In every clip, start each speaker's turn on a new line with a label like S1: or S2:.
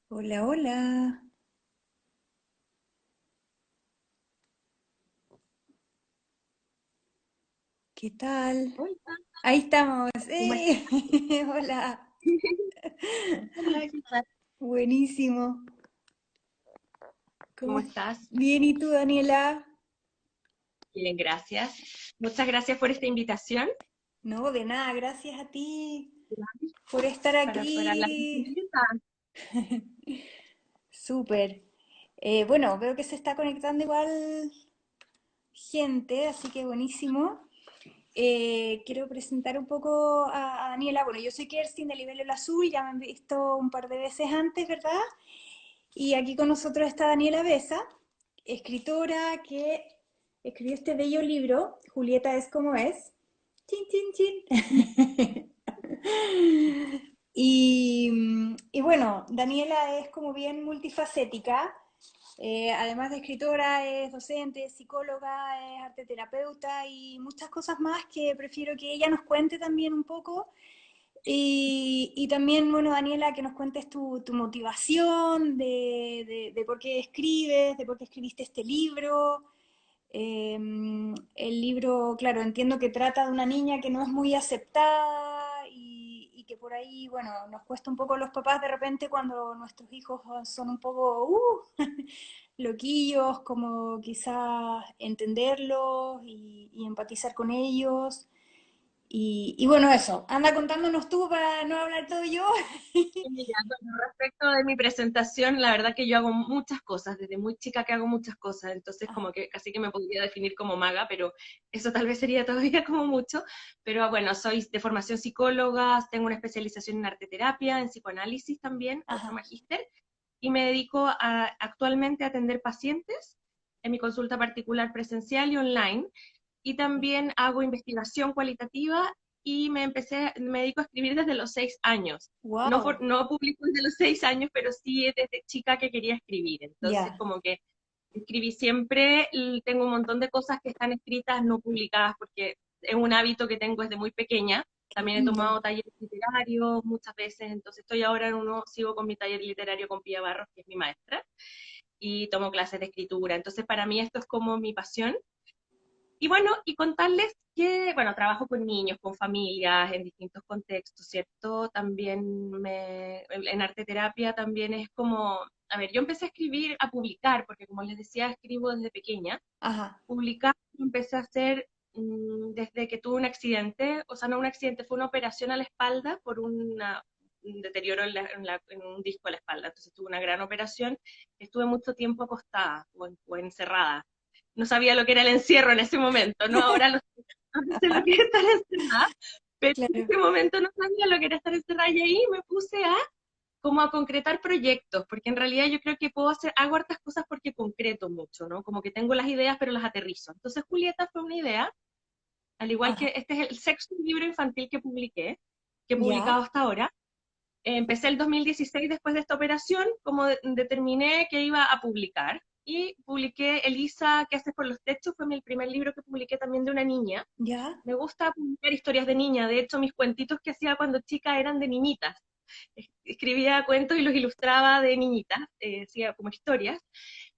S1: Hola, hola. ¿Qué tal?
S2: Hola,
S1: Ahí estamos.
S2: ¿cómo estás?
S1: Hola.
S2: Hola, ¿qué tal?
S1: Buenísimo.
S2: ¿Cómo
S1: ¿Cómo?
S2: estás?
S1: Bien, ¿y tú, Daniela?
S2: Bien, gracias. Muchas gracias por esta invitación
S1: No, de nada, gracias a ti por estar
S2: para hablar de tu
S1: aquí.
S2: vida.
S1: Súper. Bueno, veo que se está conectando igual gente, así que buenísimo. Quiero presentar un poco a Daniela. Bueno, yo soy Kerstin de Libelo El Azul, ya me han visto un par de veces antes, ¿verdad? Y aquí con nosotros está Daniela Besa, escritora que escribió este bello libro, Julieta es como es. Chin, chin, chin. Y bueno, Daniela es como bien multifacética. Además de escritora, es docente, es psicóloga, es arteterapeuta y muchas cosas más que prefiero que ella nos cuente también un poco. Y también, bueno, Daniela, que nos cuentes tu motivación de por qué escribes, de por qué escribiste este libro. El libro, claro, entiendo que trata de una niña que no es muy aceptada y que por ahí, bueno, nos cuesta un poco a los papás de repente cuando nuestros hijos son un poco loquillos, como quizás entenderlos y empatizar con ellos. Y bueno, eso, anda contándonos tú para no hablar todo yo.
S2: Y mira, con respecto de mi presentación, la verdad que yo hago muchas cosas, desde muy chica que hago muchas cosas, entonces como que casi que me podría definir como maga, pero eso tal vez sería todavía como mucho. Pero bueno, soy de formación psicóloga, tengo una especialización en arteterapia, en psicoanálisis también, otro
S1: Ajá.
S2: magíster, y me dedico actualmente a atender pacientes en mi consulta particular presencial y online, y también hago investigación cualitativa y me dedico a escribir desde los 6 años. No,
S1: Wow.
S2: no publico desde los 6 años, pero sí desde chica que quería escribir. Entonces,
S1: Ya.
S2: como que escribí siempre, y tengo un montón de cosas que están escritas, no publicadas, porque es un hábito que tengo desde muy pequeña.
S1: Qué
S2: También he
S1: lindo.
S2: tomado talleres literarios muchas veces, entonces estoy ahora en uno, sigo con mi taller literario con Pía Barros, que es mi maestra, y tomo clases de escritura. Entonces, para mí esto es como mi pasión. Y bueno, y contarles que, bueno, trabajo con niños, con familias, en distintos contextos, ¿cierto? También en arte terapia también es como, a ver, yo empecé a escribir, a publicar, porque como les decía, escribo desde pequeña.
S1: Ajá.
S2: Publicar lo empecé a hacer desde que tuve un accidente, o sea, no un accidente, fue una operación a la espalda por un deterioro en un disco a la espalda. Entonces tuve una gran operación, estuve mucho tiempo acostada o encerrada. No sabía lo que era el encierro en ese momento, ¿no? Ahora sé lo que es estar encerrada, pero en
S1: Claro.
S2: ese momento no sabía lo que era estar encerrada y ahí me puse como a concretar proyectos, porque en realidad yo creo que hago hartas cosas porque concreto mucho, ¿no? Como que tengo las ideas pero las aterrizo. Entonces Julieta fue una idea, al igual
S1: Ajá.
S2: que este es el sexto libro infantil que publiqué, que he
S1: Ya.
S2: publicado hasta ahora. Empecé el 2016 después de esta operación, como determiné que iba a publicar, y publiqué Elisa, ¿qué haces por los techos? Fue mi primer libro que publiqué también de una niña.
S1: Ya.
S2: Me gusta publicar historias de niña, de hecho mis cuentitos que hacía cuando chica eran de niñitas. Escribía cuentos y los ilustraba de niñitas, hacía como historias.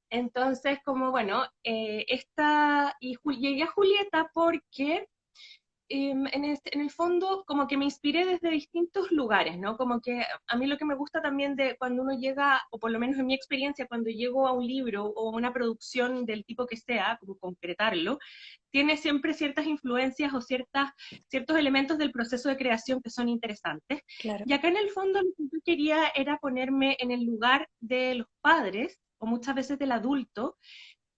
S2: Entonces, como bueno, llegué a Julieta porque en el fondo como que me inspiré desde distintos lugares, ¿no? Como que a mí lo que me gusta también de cuando uno llega, o por lo menos en mi experiencia, cuando llego a un libro o una producción del tipo que sea, como concretarlo, tiene siempre ciertas influencias o ciertos elementos del proceso de creación que son interesantes.
S1: Claro.
S2: Y acá en el fondo lo que yo quería era ponerme en el lugar de los padres, o muchas veces del adulto,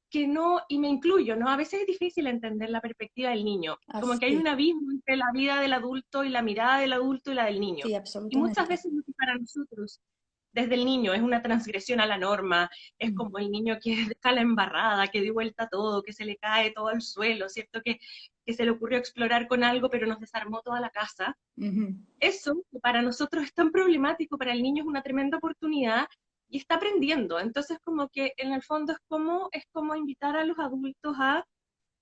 S2: que no, y me incluyo, ¿no? A veces es difícil entender la perspectiva del niño, como que hay
S1: Así.
S2: un abismo entre la vida del adulto y la mirada del adulto y la del niño.
S1: Sí,
S2: Y muchas
S1: absolutamente.
S2: veces lo que para nosotros, desde el niño, es una transgresión a la norma, es
S1: Mm.
S2: como el niño que deja la embarrada, que dio vuelta todo, que se le cae todo al suelo, ¿cierto? Que se le ocurrió explorar con algo, pero nos desarmó toda la casa.
S1: Ujú.
S2: Eso, que para nosotros es tan problemático, para el niño es una tremenda oportunidad y está aprendiendo. Entonces, como que en el fondo es como invitar a los adultos a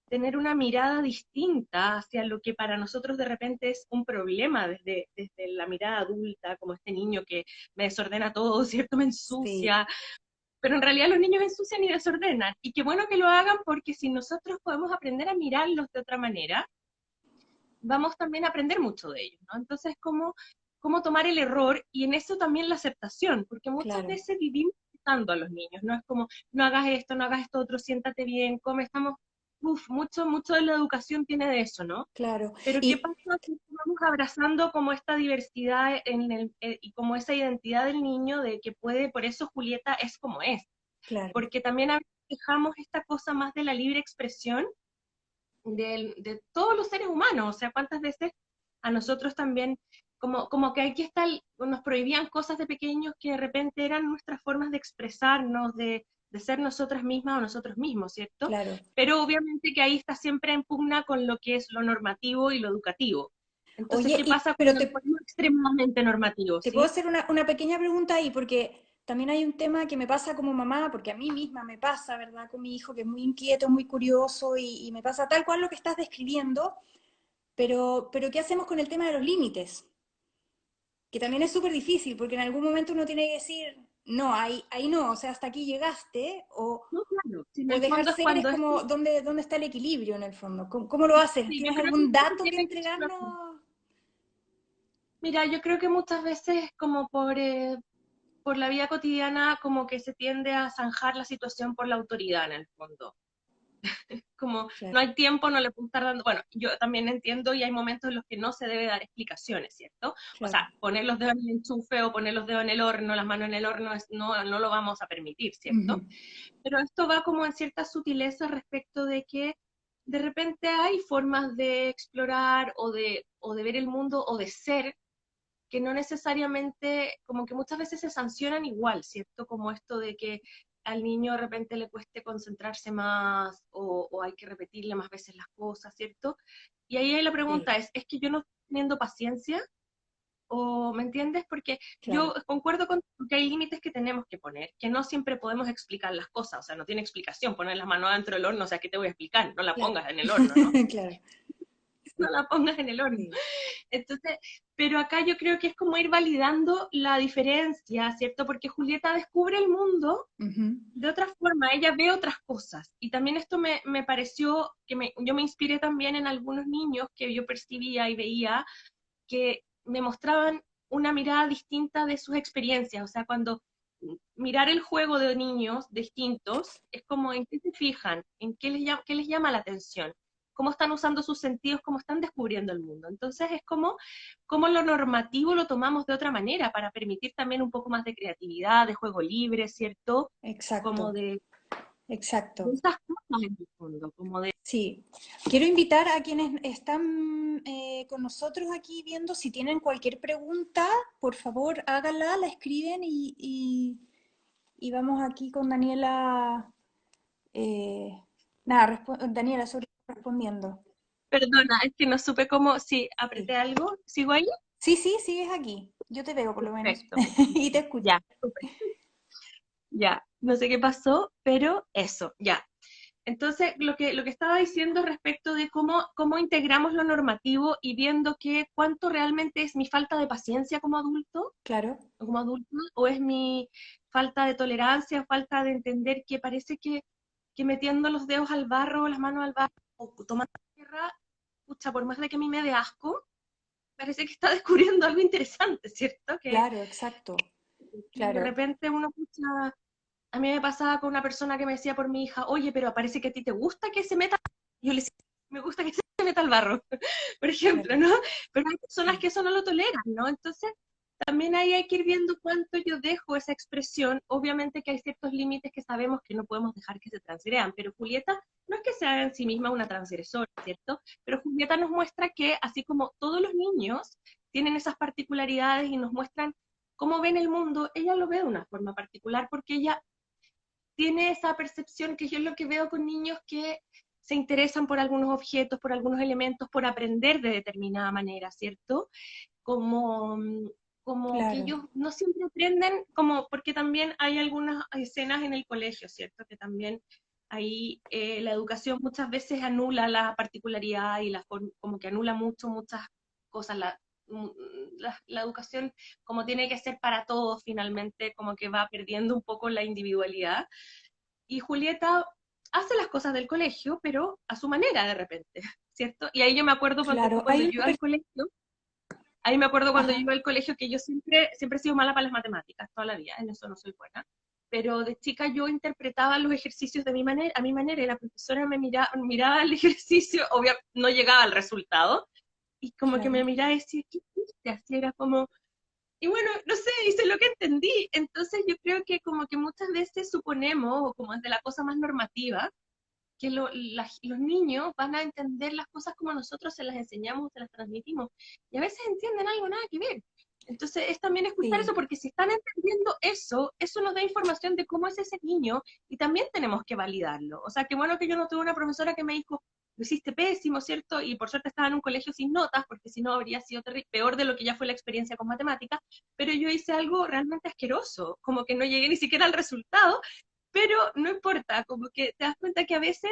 S2: tener una mirada distinta hacia lo que para nosotros de repente es un problema desde la mirada adulta, como este niño que me desordena todo, ¿cierto? Me
S1: Sí,
S2: ensucia, pero en realidad los niños ensucian y desordenan. Y qué bueno que lo hagan porque si nosotros podemos aprender a mirarlos de otra manera, vamos también a aprender mucho de ellos, ¿no? Entonces, cómo tomar el error y en eso también la aceptación, porque muchas
S1: claro.
S2: veces vivimos aceptando a los niños, ¿no? Es como, no hagas esto, no hagas esto otro, siéntate bien, come, estamos, mucho de la educación tiene de eso, ¿no?
S1: Claro.
S2: Pero ¿qué
S1: Y
S2: pasa si vamos abrazando como esta diversidad y como esa identidad del niño de que puede, por eso Julieta es como es?
S1: claro.
S2: Porque también a veces dejamos esta cosa más de la libre expresión de todos los seres humanos, o sea, cuántas veces a nosotros también, como que aquí está, nos prohibían cosas de pequeños que de repente eran nuestras formas de expresarnos, de ser nosotras mismas o nosotros mismos, ¿cierto?
S1: Claro.
S2: Pero obviamente que ahí está siempre en pugna con lo que es lo normativo y lo educativo. Entonces,
S1: Oye,
S2: ¿qué pasa
S1: pero
S2: cuando nos ponemos extremadamente normativos,
S1: te puedo
S2: sí?
S1: hacer una pequeña pregunta ahí, porque también hay un tema que me pasa como mamá, porque a mí misma me pasa, ¿verdad? Con mi hijo que es muy inquieto, muy curioso y me pasa tal cual lo que estás describiendo, pero ¿qué hacemos con el tema de los límites? Que también es súper difícil, porque en algún momento uno tiene que decir, no, ahí no, o sea, hasta aquí llegaste,
S2: No, claro, si en
S1: o
S2: el
S1: dejar
S2: fondo es
S1: ser es
S2: cuando
S1: como, ¿dónde está el equilibrio en el fondo? ¿Cómo lo haces?
S2: sí, yo
S1: ¿Tienes
S2: creo que
S1: algún
S2: uno
S1: dato que
S2: tiene que explorar.
S1: entregarnos?
S2: Mira, yo creo que muchas veces como por la vida cotidiana como que se tiende a zanjar la situación por la autoridad en el fondo. Como no
S1: Claro,
S2: hay tiempo, no le puedo estar dando, bueno, yo también entiendo y hay momentos en los que no se debe dar explicaciones, ¿cierto? O
S1: claro,
S2: sea, poner los dedos en el enchufe o poner los dedos en el horno, las manos en el horno, no lo vamos a permitir,
S1: ujú,
S2: ¿cierto? Pero esto va como en cierta sutileza respecto de que de repente hay formas de explorar o de ver el mundo o de ser que no necesariamente, como que muchas veces se sancionan igual, ¿cierto? Como esto de que al niño de repente le cueste concentrarse más o hay que repetirle más veces las cosas, ¿cierto? Y ahí la
S1: sí,
S2: pregunta ¿es que yo no estoy teniendo paciencia? ¿O me entiendes? Porque
S1: claro,
S2: yo concuerdo con que hay límites que tenemos que poner, que no siempre podemos explicar las cosas, o sea, no tiene explicación poner las manos dentro del horno, o sea, ¿qué te voy a explicar? No la
S1: claro,
S2: pongas en el horno, ¿no?
S1: claro,
S2: No
S1: sí,
S2: la pongas en el horno.
S1: sí,
S2: Entonces, pero acá yo creo que es como ir validando la diferencia, ¿cierto? Porque Julieta descubre el mundo
S1: ujú,
S2: de otra forma, ella ve otras cosas. Y también esto me pareció que yo me inspiré también en algunos niños que yo percibía y veía que me mostraban una mirada distinta de sus experiencias. O sea, cuando mirar el juego de niños distintos es como en qué se fijan, en qué les llama la atención, cómo están usando sus sentidos, cómo están descubriendo el mundo. Entonces es como lo normativo lo tomamos de otra manera para permitir también un poco más de creatividad, de juego libre, ¿cierto? Como
S1: exacto,
S2: de
S1: exacto.
S2: esas cosas en el fondo, como de...
S1: Sí, quiero invitar a quienes están con nosotros aquí viendo, si tienen cualquier pregunta, por favor háganla, la escriben y vamos aquí con Daniela, eh, nada, Daniela sobre respondiendo.
S2: Perdona, es que no supe cómo, si
S1: Sí.
S2: apreté algo, ¿sigo ahí?
S1: Sí, sí, sigues aquí. Yo te veo por lo menos
S2: Perfecto.
S1: y te escucho.
S2: Ya, súper. Ya, no sé qué pasó, pero eso, ya. Entonces, lo que estaba diciendo respecto de cómo integramos lo normativo y viendo que cuánto realmente es mi falta de paciencia como adulto,
S1: Claro,
S2: o como adulto, o es mi falta de tolerancia, falta de entender que parece que metiendo los dedos al barro, las manos al barro, o tomando tierra, pucha, por más de que a mí me dé asco, parece que está descubriendo algo interesante, ¿cierto?
S1: claro, exacto,
S2: Que de
S1: claro.
S2: repente uno escucha, a mí me pasaba con una persona que me decía por mi hija, oye, pero parece que a ti te gusta que se meta, yo le decía, me gusta que se meta al barro, por ejemplo,
S1: Claro,
S2: ¿no? Pero hay personas
S1: sí,
S2: que eso no lo toleran, ¿no? Entonces, también ahí hay que ir viendo cuánto yo dejo esa expresión. Obviamente que hay ciertos límites que sabemos que no podemos dejar que se transgredan, pero Julieta no es que sea en sí misma una transgresora, ¿cierto? Pero Julieta nos muestra que, así como todos los niños tienen esas particularidades y nos muestran cómo ven el mundo, ella lo ve de una forma particular porque ella tiene esa percepción que yo es lo que veo con niños que se interesan por algunos objetos, por algunos elementos, por aprender de determinada manera, ¿cierto? Como, como que
S1: claro,
S2: ellos no siempre aprenden, como porque también hay algunas escenas en el colegio, ¿cierto? Que también Ahí la educación muchas veces anula la particularidad y como que anula muchas cosas. Mm, la educación, como tiene que ser para todos, finalmente, como que va perdiendo un poco la individualidad. Y Julieta hace las cosas del colegio, pero a su manera de repente, ¿cierto? Y ahí yo me acuerdo
S1: Claro,
S2: cuando
S1: hay
S2: yo
S1: una...
S2: iba al colegio, ahí me acuerdo cuando yo
S1: Ajá,
S2: iba al colegio que yo siempre he sido mala para las matemáticas, toda la vida, en eso no soy buena. Pero de chica yo interpretaba los ejercicios de mi manera, a mi manera, y la profesora miraba el ejercicio, obvio, no llegaba al resultado, y como que me
S1: claro.
S2: miraba y decía, ¿qué hiciste? Así era como, y bueno, no sé, hice lo que entendí. Entonces yo creo que como que muchas veces suponemos, o como es de la cosa más normativa, que los niños van a entender las cosas como nosotros se las enseñamos, se las transmitimos, y a veces entienden algo nada que ver. Entonces es también escuchar eso,
S1: Sí,
S2: porque si están entendiendo eso, eso nos da información de cómo es ese niño, y también tenemos que validarlo. O sea, qué bueno que yo no tuve una profesora que me dijo, lo hiciste pésimo, ¿cierto? Y por suerte estaba en un colegio sin notas, porque si no habría sido peor de lo que ya fue la experiencia con matemáticas, pero yo hice algo realmente asqueroso, como que no llegué ni siquiera al resultado, pero no importa, como que te das cuenta que a veces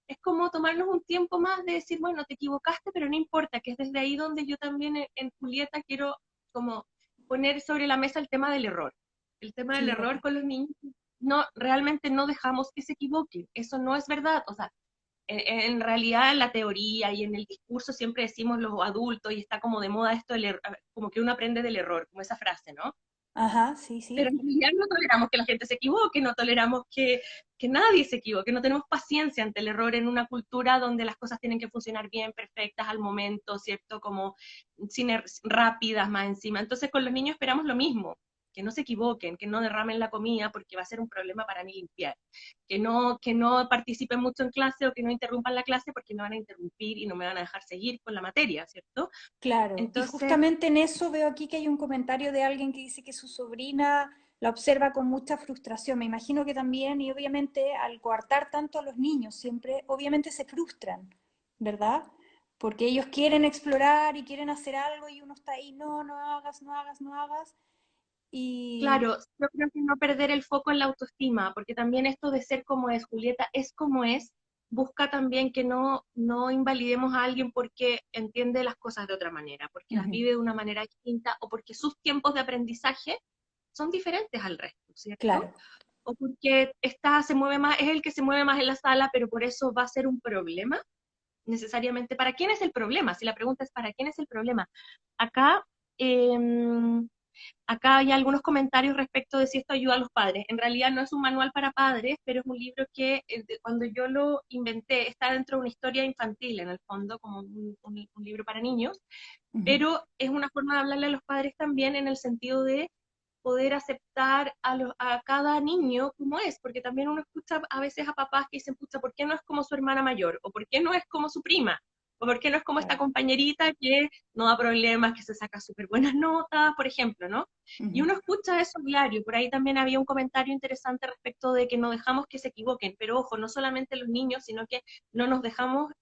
S2: es como tomarnos un tiempo más de decir, bueno, te equivocaste, pero no importa, que es desde ahí donde yo también en Julieta quiero como poner sobre la mesa el tema del error. El tema del error
S1: claro.
S2: con los niños, no, realmente no dejamos que se equivoquen, eso no es verdad, o sea, en realidad en la teoría y en el discurso siempre decimos los adultos y está como de moda esto, como que uno aprende del error, como esa frase, ¿no?
S1: Ajá, sí,
S2: Pero
S1: sí.
S2: en realidad no toleramos que la gente se equivoque, no toleramos que nadie se equivoque, no tenemos paciencia ante el error en una cultura donde las cosas tienen que funcionar bien, perfectas, al momento, ¿cierto? Como rápidas más encima. Entonces con los niños esperamos lo mismo, que no se equivoquen, que no derramen la comida porque va a ser un problema para mí limpiar, que no participen mucho en clase o que no interrumpan la clase porque me van a interrumpir y no me van a dejar seguir con la materia, ¿cierto?
S1: Claro, y
S2: Entonces,
S1: justamente en eso veo aquí que hay un comentario de alguien que dice que su sobrina la observa con mucha frustración. Me imagino que también, y obviamente al coartar tanto a los niños, siempre, obviamente se frustran, ¿verdad? Porque ellos quieren explorar y quieren hacer algo y uno está ahí, no, no hagas, no hagas, no hagas. Y
S2: claro, yo creo que no perder el foco en la autoestima, porque también esto de ser como es, Julieta es como es, busca también que no invalidemos a alguien porque entiende las cosas de otra manera, porque las
S1: ujú,
S2: vive de una manera distinta o porque sus tiempos de aprendizaje son diferentes al resto, ¿cierto?
S1: claro,
S2: O porque se mueve más, es el que se mueve más en la sala, pero por eso va a ser un problema necesariamente. ¿Para quién es el problema? Si la pregunta es ¿para quién es el problema? Acá em, Acá hay algunos comentarios respecto de si esto ayuda a los padres. En realidad no es un manual para padres, pero es un libro que cuando yo lo inventé está dentro de una historia infantil, en el fondo, como un libro para niños,
S1: ujú,
S2: pero es una forma de hablarle a los padres también en el sentido de poder aceptar a cada niño como es, porque también uno escucha a veces a papás que dicen, pucha, ¿por qué no es como su hermana mayor? ¿O por qué no es como su prima? ¿O por qué no es como esta
S1: claro,
S2: compañerita que no da problemas, que se saca súper buenas notas, por ejemplo, ¿no? Y
S1: ujú,
S2: uno escucha eso a diario. Por ahí también había un comentario interesante respecto de que no dejamos que se equivoquen, pero ojo, no solamente los niños, sino que no nos dejamos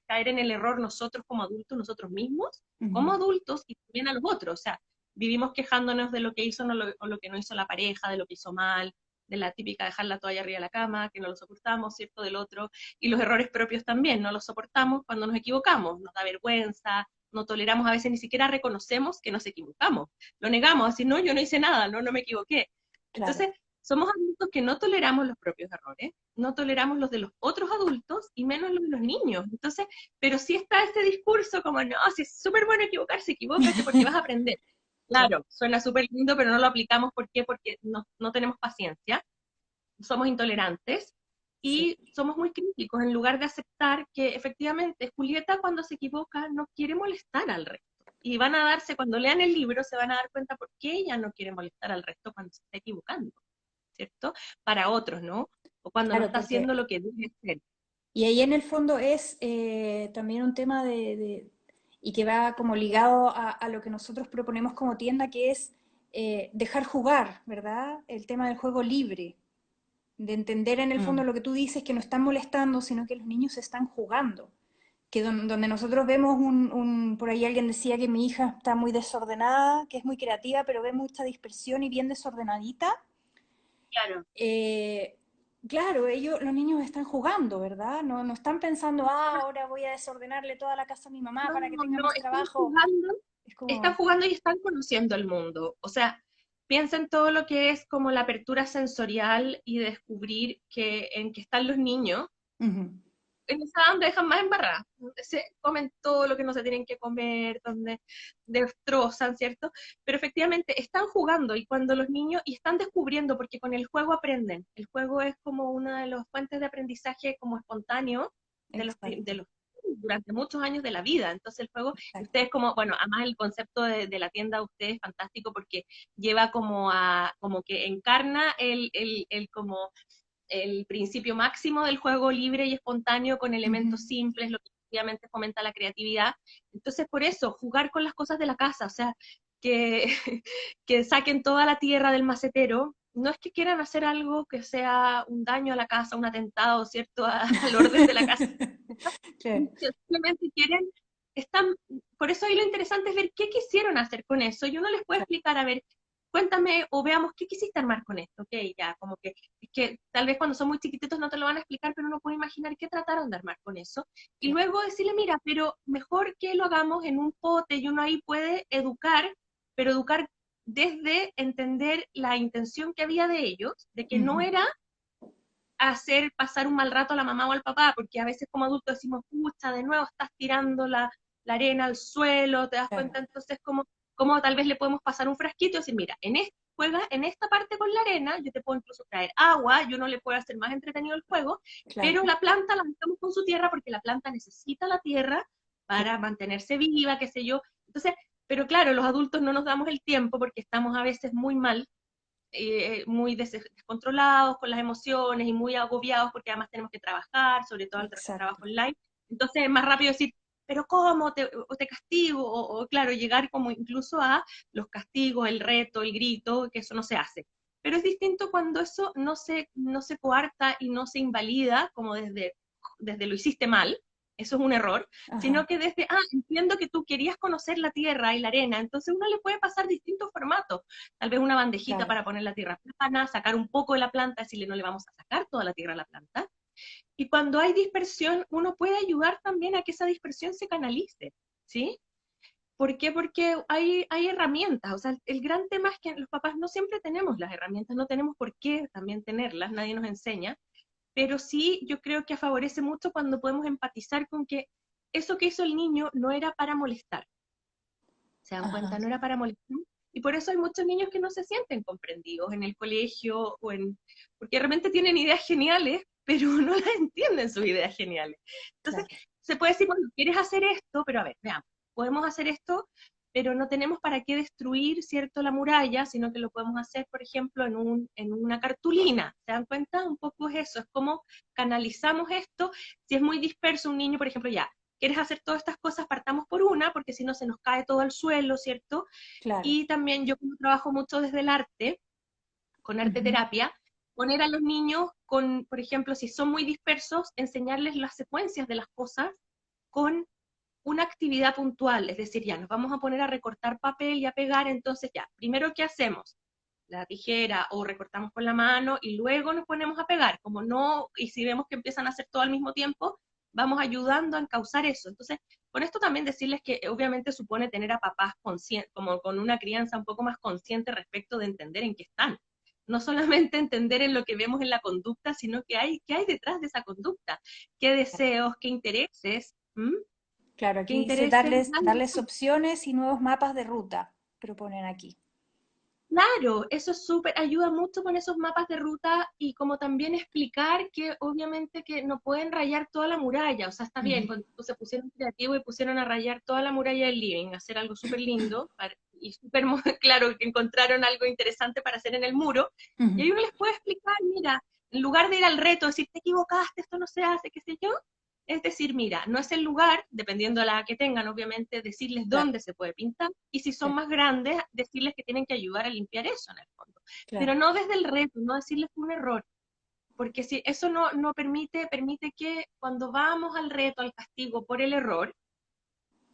S2: caer en el error nosotros como adultos, nosotros mismos, como
S1: ujú,
S2: adultos y también a los otros. O sea, vivimos quejándonos de lo que hizo o lo que no hizo la pareja, de lo que hizo mal, de la típica dejar la toalla arriba de la cama, que no lo soportamos, ¿cierto? Del otro, y los errores propios también, no los soportamos cuando nos equivocamos, nos da vergüenza, no toleramos, a veces ni siquiera reconocemos que nos equivocamos, lo negamos, así, no, yo no hice nada, no, no me equivoqué.
S1: claro,
S2: Entonces, somos adultos que no toleramos los propios errores, no toleramos los de los otros adultos y menos los de los niños. Entonces, pero sí está este discurso como, no, si es súper bueno equivocarse, equivócate porque vas a aprender.
S1: claro,
S2: Claro, suena súper lindo, pero no lo aplicamos. ¿Por qué? Porque no tenemos paciencia, somos intolerantes
S1: sí.
S2: y somos muy críticos en lugar de aceptar que efectivamente Julieta cuando se equivoca no quiere molestar al resto. Y van a darse, cuando lean el libro, se van a dar cuenta por qué ella no quiere molestar al resto cuando se está equivocando, ¿cierto? Para otros, ¿no? O cuando no
S1: Claro,
S2: está haciendo
S1: porque
S2: lo que debe ser.
S1: y ahí en el fondo es también un tema y que va como ligado a lo que nosotros proponemos como tienda, que es dejar jugar, ¿verdad? El tema del juego libre, de entender en el fondo
S2: Mm,
S1: lo que tú dices, que no están molestando, sino que los niños están jugando. Que donde nosotros vemos por ahí alguien decía que mi hija está muy desordenada, que es muy creativa, pero ve mucha dispersión y bien desordenadita.
S2: claro.
S1: eh, claro, los niños están jugando, ¿verdad? No, no están pensando, ah, ahora voy a desordenarle toda la casa a mi mamá
S2: No,
S1: para que tenga
S2: no,
S1: más trabajo. Es
S2: están
S1: como,
S2: jugando y están conociendo el mundo. O sea, piensa en todo lo que es como la apertura sensorial y descubrir que en que están los niños
S1: ujú,
S2: en esa donde dejan más embarradas, donde se comen todo lo que no se tienen que comer, donde destrozan, ¿cierto? Pero efectivamente están jugando y cuando los niños, y están descubriendo, porque con el juego aprenden, el juego es como una de las fuentes de aprendizaje como espontáneo de
S1: exacto,
S2: los durante muchos años de la vida. Entonces el juego, y
S1: exacto.
S2: ustedes como, bueno, además el concepto de la tienda de ustedes es fantástico porque lleva como a, como que encarna el como el principio máximo del juego libre y espontáneo con
S1: Ujú,
S2: elementos simples, lo que obviamente fomenta la creatividad. Entonces, por eso, jugar con las cosas de la casa, o sea, que, que saquen toda la tierra del macetero, no es que quieran hacer algo que sea un daño a la casa, un atentado, ¿cierto?, al orden de la casa,
S1: claro,
S2: simplemente quieren, están, por eso ahí lo interesante es ver qué quisieron hacer con eso, y uno les puede
S1: claro,
S2: explicar, a ver, cuéntame o veamos qué quisiste armar con esto, ok, ya, como que, es que tal vez cuando son muy chiquititos no te lo van a explicar, pero uno puede imaginar qué trataron de armar con eso, y
S1: claro.
S2: luego decirle, mira, pero mejor que lo hagamos en un pote, y uno ahí puede educar, pero educar desde entender la intención que había de ellos, de que no
S1: Ujú,
S2: era hacer pasar un mal rato a la mamá o al papá, porque a veces como adultos decimos, pucha, de nuevo estás tirando la arena al suelo, te das
S1: claro,
S2: cuenta, entonces como tal vez le podemos pasar un frasquito y decir, mira, juega en esta parte con la arena, yo te puedo incluso traer agua, yo no le puedo hacer más entretenido el juego,
S1: claro,
S2: pero la planta la metemos con su tierra porque la planta necesita la tierra para
S1: claro,
S2: mantenerse viva, qué sé yo. Entonces, pero claro, los adultos no nos damos el tiempo porque estamos a veces muy mal muy descontrolados con las emociones y muy agobiados porque además tenemos que trabajar, sobre todo el trabajo
S1: exacto.
S2: online. Entonces es más rápido decir, pero ¿cómo? O te castigo, o claro, llegar como incluso a los castigos, el reto, el grito, que eso no se hace. Pero es distinto cuando eso no se coarta y no se invalida como desde lo hiciste mal, eso es un error,
S1: Ajá,
S2: sino que desde, entiendo que tú querías conocer la tierra y la arena, entonces uno le puede pasar distintos formatos, tal vez una bandejita
S1: claro,
S2: para poner la tierra plana, sacar un poco de la planta, decirle no le vamos a sacar toda la tierra a la planta. Y cuando hay dispersión, uno puede ayudar también a que esa dispersión se canalice, ¿sí? ¿Por qué? Porque hay herramientas, o sea, el gran tema es que los papás no siempre tenemos las herramientas, no tenemos por qué también tenerlas, nadie nos enseña, pero sí yo creo que favorece mucho cuando podemos empatizar con que eso que hizo el niño no era para molestar, ¿se dan
S1: ajá,
S2: cuenta? No era para molestar. Y por eso hay muchos niños que no se sienten comprendidos en el colegio porque realmente tienen ideas geniales, pero no las entienden sus ideas geniales. Entonces,
S1: claro,
S2: se puede decir, bueno, quieres hacer esto, pero a ver, veamos, podemos hacer esto, pero no tenemos para qué destruir, ¿cierto?, la muralla, sino que lo podemos hacer, por ejemplo, en una cartulina. ¿Se dan cuenta? Un poco es eso, es como canalizamos esto. Si es muy disperso un niño, por ejemplo, ya, quieres hacer todas estas cosas, partamos por una, porque si no se nos cae todo al suelo, ¿cierto?
S1: claro.
S2: Y también yo como trabajo mucho desde el arte, con arte
S1: Ujú,
S2: terapia, poner a los niños con, por ejemplo, si son muy dispersos, enseñarles las secuencias de las cosas con una actividad puntual, es decir, ya nos vamos a poner a recortar papel y a pegar, entonces ya, primero, ¿qué hacemos? La tijera o recortamos con la mano y luego nos ponemos a pegar, como no, y si vemos que empiezan a hacer todo al mismo tiempo, vamos ayudando a encauzar eso. Entonces, con esto también decirles que obviamente supone tener a papás conscientes, como con una crianza un poco más consciente respecto de entender en qué están. No solamente entender en lo que vemos en la conducta, sino qué hay detrás de esa conducta, qué deseos, qué intereses, ¿m?
S1: claro,
S2: qué
S1: aquí dice
S2: intereses
S1: darles opciones y nuevos mapas de ruta, proponen aquí.
S2: Claro, eso es súper, ayuda mucho con esos mapas de ruta y como también explicar que obviamente que no pueden rayar toda la muralla, o sea, está bien,
S1: Ujú,
S2: cuando se pusieron creativos y pusieron a rayar toda la muralla del living, hacer algo súper lindo y súper claro, que encontraron algo interesante para hacer en el muro, y
S1: ujú,
S2: ahí uno les puede explicar, mira, en lugar de ir al reto, decir, te equivocaste, esto no se hace, qué sé yo, es decir, mira, no es el lugar, dependiendo de la que tengan, obviamente, decirles
S1: claro,
S2: dónde se puede pintar, y si son
S1: claro,
S2: más grandes, decirles que tienen que ayudar a limpiar eso en el fondo. Pero
S1: claro,
S2: no desde el reto, no decirles un error, porque si eso no permite que cuando vamos al reto, al castigo por el error,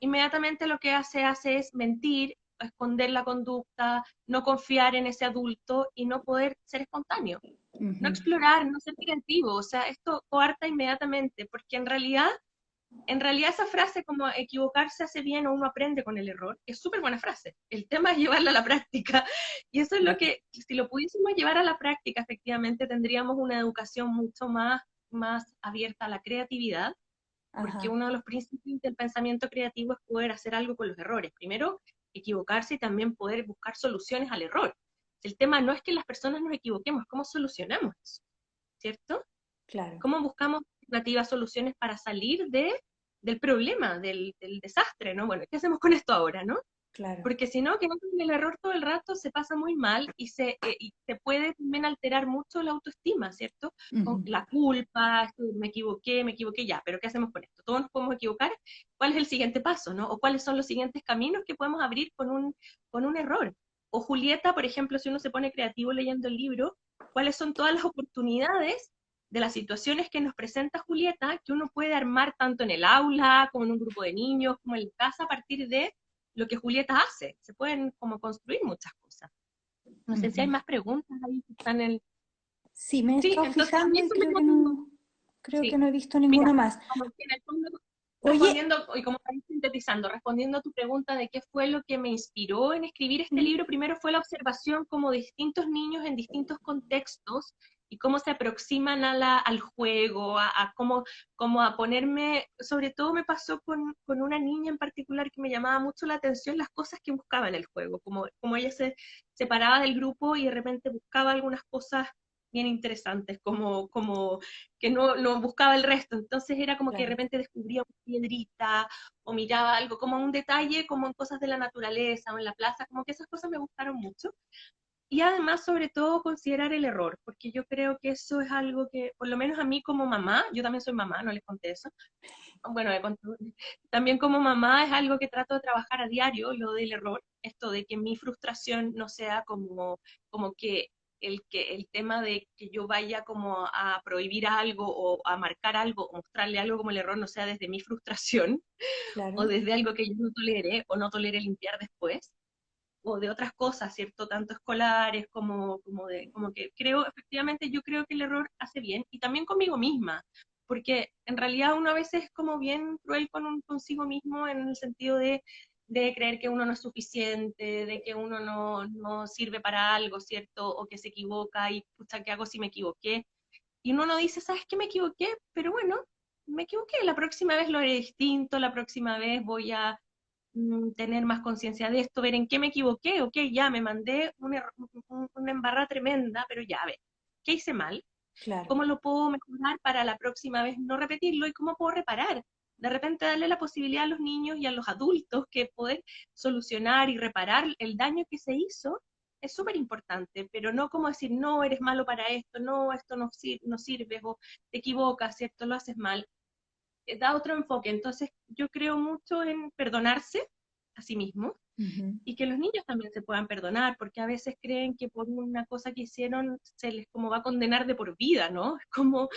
S2: inmediatamente lo que hace es mentir, esconder la conducta, no confiar en ese adulto y no poder ser espontáneo. no
S1: Ujú.
S2: explorar, no ser creativo, o sea, esto coarta inmediatamente, porque en realidad esa frase como equivocarse hace bien o uno aprende con el error, es súper buena frase. El tema es llevarla a la práctica. Y eso es lo que, si lo pudiésemos llevar a la práctica, efectivamente tendríamos una educación mucho más abierta a la creatividad, porque
S1: Ajá,
S2: uno de los principios del pensamiento creativo es poder hacer algo con los errores. Primero, equivocarse y también poder buscar soluciones al error. El tema no es que las personas nos equivoquemos, ¿cómo solucionamos eso? ¿Cierto?
S1: claro,
S2: ¿Cómo buscamos alternativas, soluciones para salir del problema, del desastre, ¿no? Bueno, ¿qué hacemos con esto ahora, no?
S1: claro.
S2: Porque si no, quedando en el error todo el rato se pasa muy mal y se puede también alterar mucho la autoestima, ¿cierto? Con
S1: Ujú.
S2: la culpa, esto de me equivoqué ya, pero ¿qué hacemos con esto? Todos nos podemos equivocar. ¿Cuál es el siguiente paso, no? O cuáles son los siguientes caminos que podemos abrir con un error. O Julieta, por ejemplo, si uno se pone creativo leyendo el libro, ¿cuáles son todas las oportunidades de las situaciones que nos presenta Julieta que uno puede armar tanto en el aula, como en un grupo de niños, como en casa, a partir de lo que Julieta hace? Se pueden como construir muchas cosas. No sé si hay
S1: Ujú.
S2: más preguntas ahí que están en...
S1: Sí, me he
S2: Sí,
S1: estado
S2: entonces a mí
S1: fijando y
S2: eso me motivó.
S1: creo que
S2: Sí,
S1: no he visto
S2: mira,
S1: ninguno más.
S2: como que en el fondo,
S1: Oye,
S2: respondiendo, y como estás sintetizando, respondiendo a tu pregunta de qué fue lo que me inspiró en escribir este
S1: ¿mm?
S2: libro, primero fue la observación como de distintos niños en distintos contextos y cómo se aproximan al juego, como a ponerme, sobre todo me pasó con una niña en particular que me llamaba mucho la atención las cosas que buscaba en el juego, como ella se separaba del grupo y de repente buscaba algunas cosas bien interesantes, como que no buscaba el resto. Entonces era como que de
S1: Claro.
S2: repente descubría una piedrita o miraba algo como un detalle, como en cosas de la naturaleza o en la plaza, como que esas cosas me gustaron mucho. Y además, sobre todo, considerar el error, porque yo creo que eso es algo que, por lo menos a mí como mamá, yo también soy mamá, no les conté eso, bueno, también como mamá es algo que trato de trabajar a diario, lo del error, esto de que mi frustración no sea como que el tema de que yo vaya como a prohibir algo o a marcar algo o mostrarle algo como el error no sea desde mi frustración o
S1: Claro.
S2: desde algo que yo no tolere o no tolere limpiar después o de otras cosas, ¿cierto? Tanto escolares como que creo, efectivamente, yo creo que el error hace bien y también conmigo misma, porque en realidad uno a veces es como bien cruel consigo mismo en el sentido de creer que uno no es suficiente, de que uno no sirve para algo, ¿cierto? O que se equivoca y, pucha, ¿qué hago si me equivoqué? Y uno no dice, ¿sabes qué? Me equivoqué, pero bueno, me equivoqué, la próxima vez lo haré distinto, la próxima vez voy a tener más conciencia de esto, ver en qué me equivoqué, ok, ya me mandé una embarrada tremenda, pero ya, a ver, ¿qué hice mal?
S1: Claro.
S2: ¿Cómo lo puedo mejorar para la próxima vez no repetirlo? ¿Y cómo puedo reparar? De repente darle la posibilidad a los niños y a los adultos que poder solucionar y reparar el daño que se hizo es súper importante, pero no como decir, no, eres malo para esto, no, esto no sirve, o te equivocas, ¿cierto? Lo haces mal. Da otro enfoque. Entonces, yo creo mucho en perdonarse a sí mismo
S1: Ujú.
S2: y que los niños también se puedan perdonar, porque a veces creen que por una cosa que hicieron se les como va a condenar de por vida, ¿no? Es como,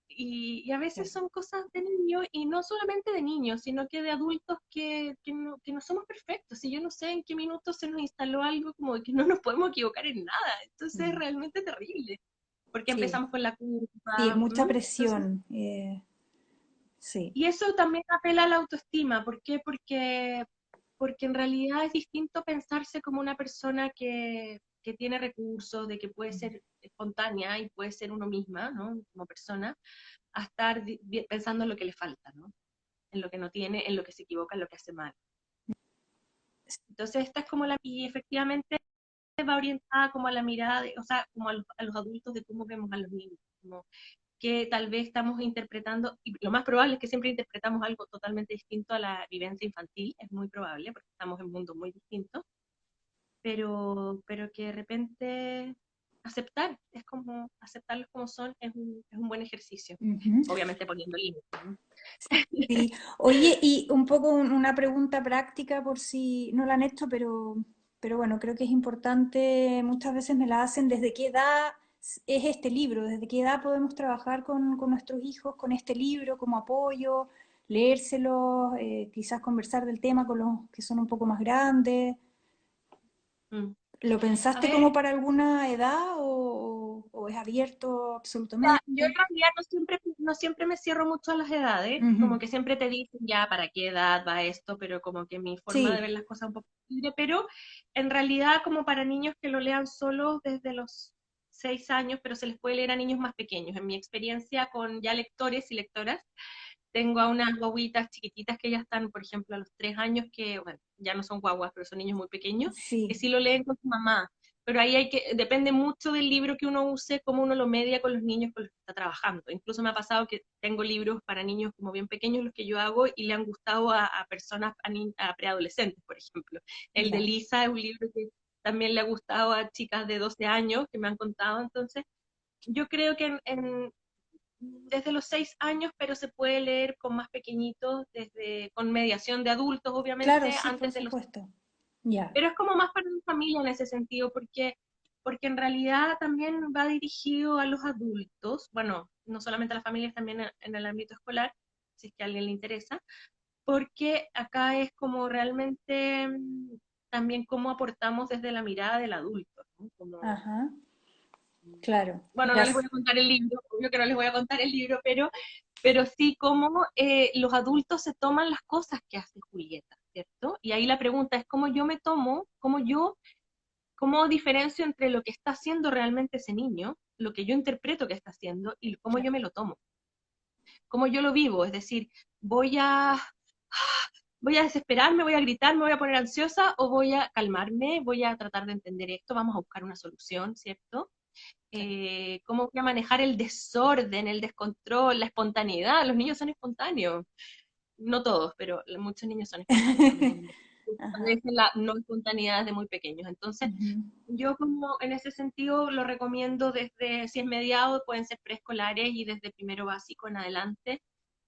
S2: y a veces
S1: Claro.
S2: son cosas de niños, y no solamente de niños, sino que de adultos que no somos perfectos, y yo no sé en qué minuto se nos instaló algo como de que no nos podemos equivocar en nada, entonces es
S1: Mm.
S2: realmente terrible, porque
S1: Sí,
S2: empezamos con la
S1: sí,
S2: culpa,
S1: mucha
S2: entonces
S1: presión. Sí.
S2: y eso también apela a la autoestima. ¿Por qué? Porque en realidad es distinto pensarse como una persona que tiene recursos, de que puede ser espontánea y puede ser uno misma, ¿no? Como persona, a estar pensando en lo que le falta, ¿no? En lo que no tiene, en lo que se equivoca, en lo que hace mal. Entonces, esta es como y efectivamente va orientada como a la mirada, o sea, como a los adultos de cómo vemos a los niños, como que tal vez estamos interpretando, y lo más probable es que siempre interpretamos algo totalmente distinto a la vivencia infantil, es muy probable, porque estamos en mundos muy distintos, pero que de repente aceptar, es como aceptarlos como son, es un buen ejercicio,
S1: Ujú.
S2: obviamente poniendo límites, ¿no?
S1: Sí. Oye, y un poco una pregunta práctica por si no la han hecho, pero bueno, creo que es importante, muchas veces me la hacen, ¿desde qué edad es este libro? ¿Desde qué edad podemos trabajar con nuestros hijos con este libro como apoyo, leérselo, quizás conversar del tema con los que son un poco más grandes?
S2: Mm.
S1: ¿Lo
S2: A
S1: pensaste
S2: ver,
S1: como para alguna edad o es abierto
S2: Sea, yo en
S1: absolutamente?
S2: realidad no siempre me cierro mucho a las edades, como
S1: Ujú.
S2: que siempre te dicen ya para qué edad va esto, pero como que mi forma de ver
S1: Sí,
S2: las cosas es un poco libre, pero en realidad como para niños que lo lean solos desde los 6 años, pero se les puede leer a niños más pequeños. En mi experiencia con ya lectores y lectoras, tengo a unas guaguitas chiquititas que ya están, por ejemplo, a los 3 años, que, bueno, ya no son guaguas, pero son niños muy pequeños, que
S1: sí,
S2: sí lo leen con su mamá. Pero ahí depende mucho del libro que uno use, cómo uno lo media con los niños con los que está trabajando. Incluso me ha pasado que tengo libros para niños como bien pequeños, los que yo hago, y le han gustado a personas, a preadolescentes, por ejemplo. El de
S1: ya,
S2: Lisa es un libro que también le ha gustado a chicas de 12 años, que me han contado. Entonces, yo creo que desde los 6 años, pero se puede leer con más pequeñitos, con mediación de adultos,
S1: claro,
S2: obviamente,
S1: sí, por
S2: antes de los...
S1: supuesto. Ya,
S2: Pero es como más para la familia en ese sentido, porque en realidad también va dirigido a los adultos, bueno, no solamente a las familias, también en el ámbito escolar, si es que a alguien le interesa, porque acá es como realmente también cómo aportamos desde la mirada del adulto, ¿no? Como,
S1: ajá, claro.
S2: bueno, no les voy a contar el libro, obvio que no les voy a contar el libro, pero sí cómo los adultos se toman las cosas que hace Julieta, ¿cierto? Y ahí la pregunta es cómo yo me tomo, cómo diferencio entre lo que está haciendo realmente ese niño, lo que yo interpreto que está haciendo, y cómo yo
S1: Claro.
S2: me lo tomo, cómo yo lo vivo, es decir, voy a desesperarme, voy a gritar, me voy a poner ansiosa, o voy a calmarme, voy a tratar de entender esto, vamos a buscar una solución, ¿cierto?
S1: Claro.
S2: Cómo voy a manejar el desorden, el descontrol, la espontaneidad. Los niños son espontáneos, no todos, pero muchos niños son espontáneos también. A
S1: Ajá.
S2: veces la no espontaneidad desde muy pequeños. Entonces,
S1: Ujú.
S2: yo como en ese sentido lo recomiendo desde, si es mediado, pueden ser preescolares y desde primero básico en adelante.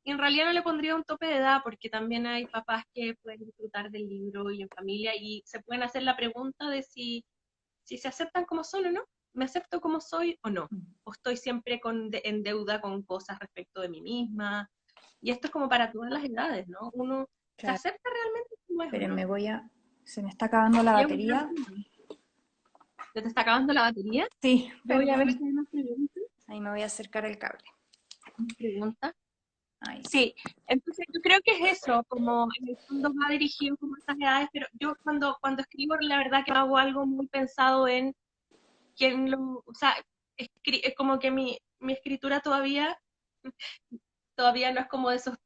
S2: Y en realidad no le pondría un tope de edad porque también hay papás que pueden disfrutar del libro y en familia y se pueden hacer la pregunta de si se aceptan como son o no, me acepto como soy o no, o estoy siempre en deuda con cosas respecto de mí misma, y esto es como para todas las edades, ¿no? Uno se
S1: Claro.
S2: acepta realmente como es o
S1: Esperen,
S2: no.
S1: se me está acabando la
S2: Y es un gran
S1: batería.
S2: tema. ¿Se te está acabando la batería?
S1: Sí,
S2: Voy a ver si
S1: perdón.
S2: hay más preguntas.
S1: Ahí me voy a acercar el cable.
S2: Pregunta.
S1: Ahí sí.
S2: Sí, entonces yo creo que es eso, como en el fondo va dirigido como a estas edades, pero yo cuando escribo la verdad que hago algo muy pensado en quién o sea, es como que mi escritura todavía no es como de esos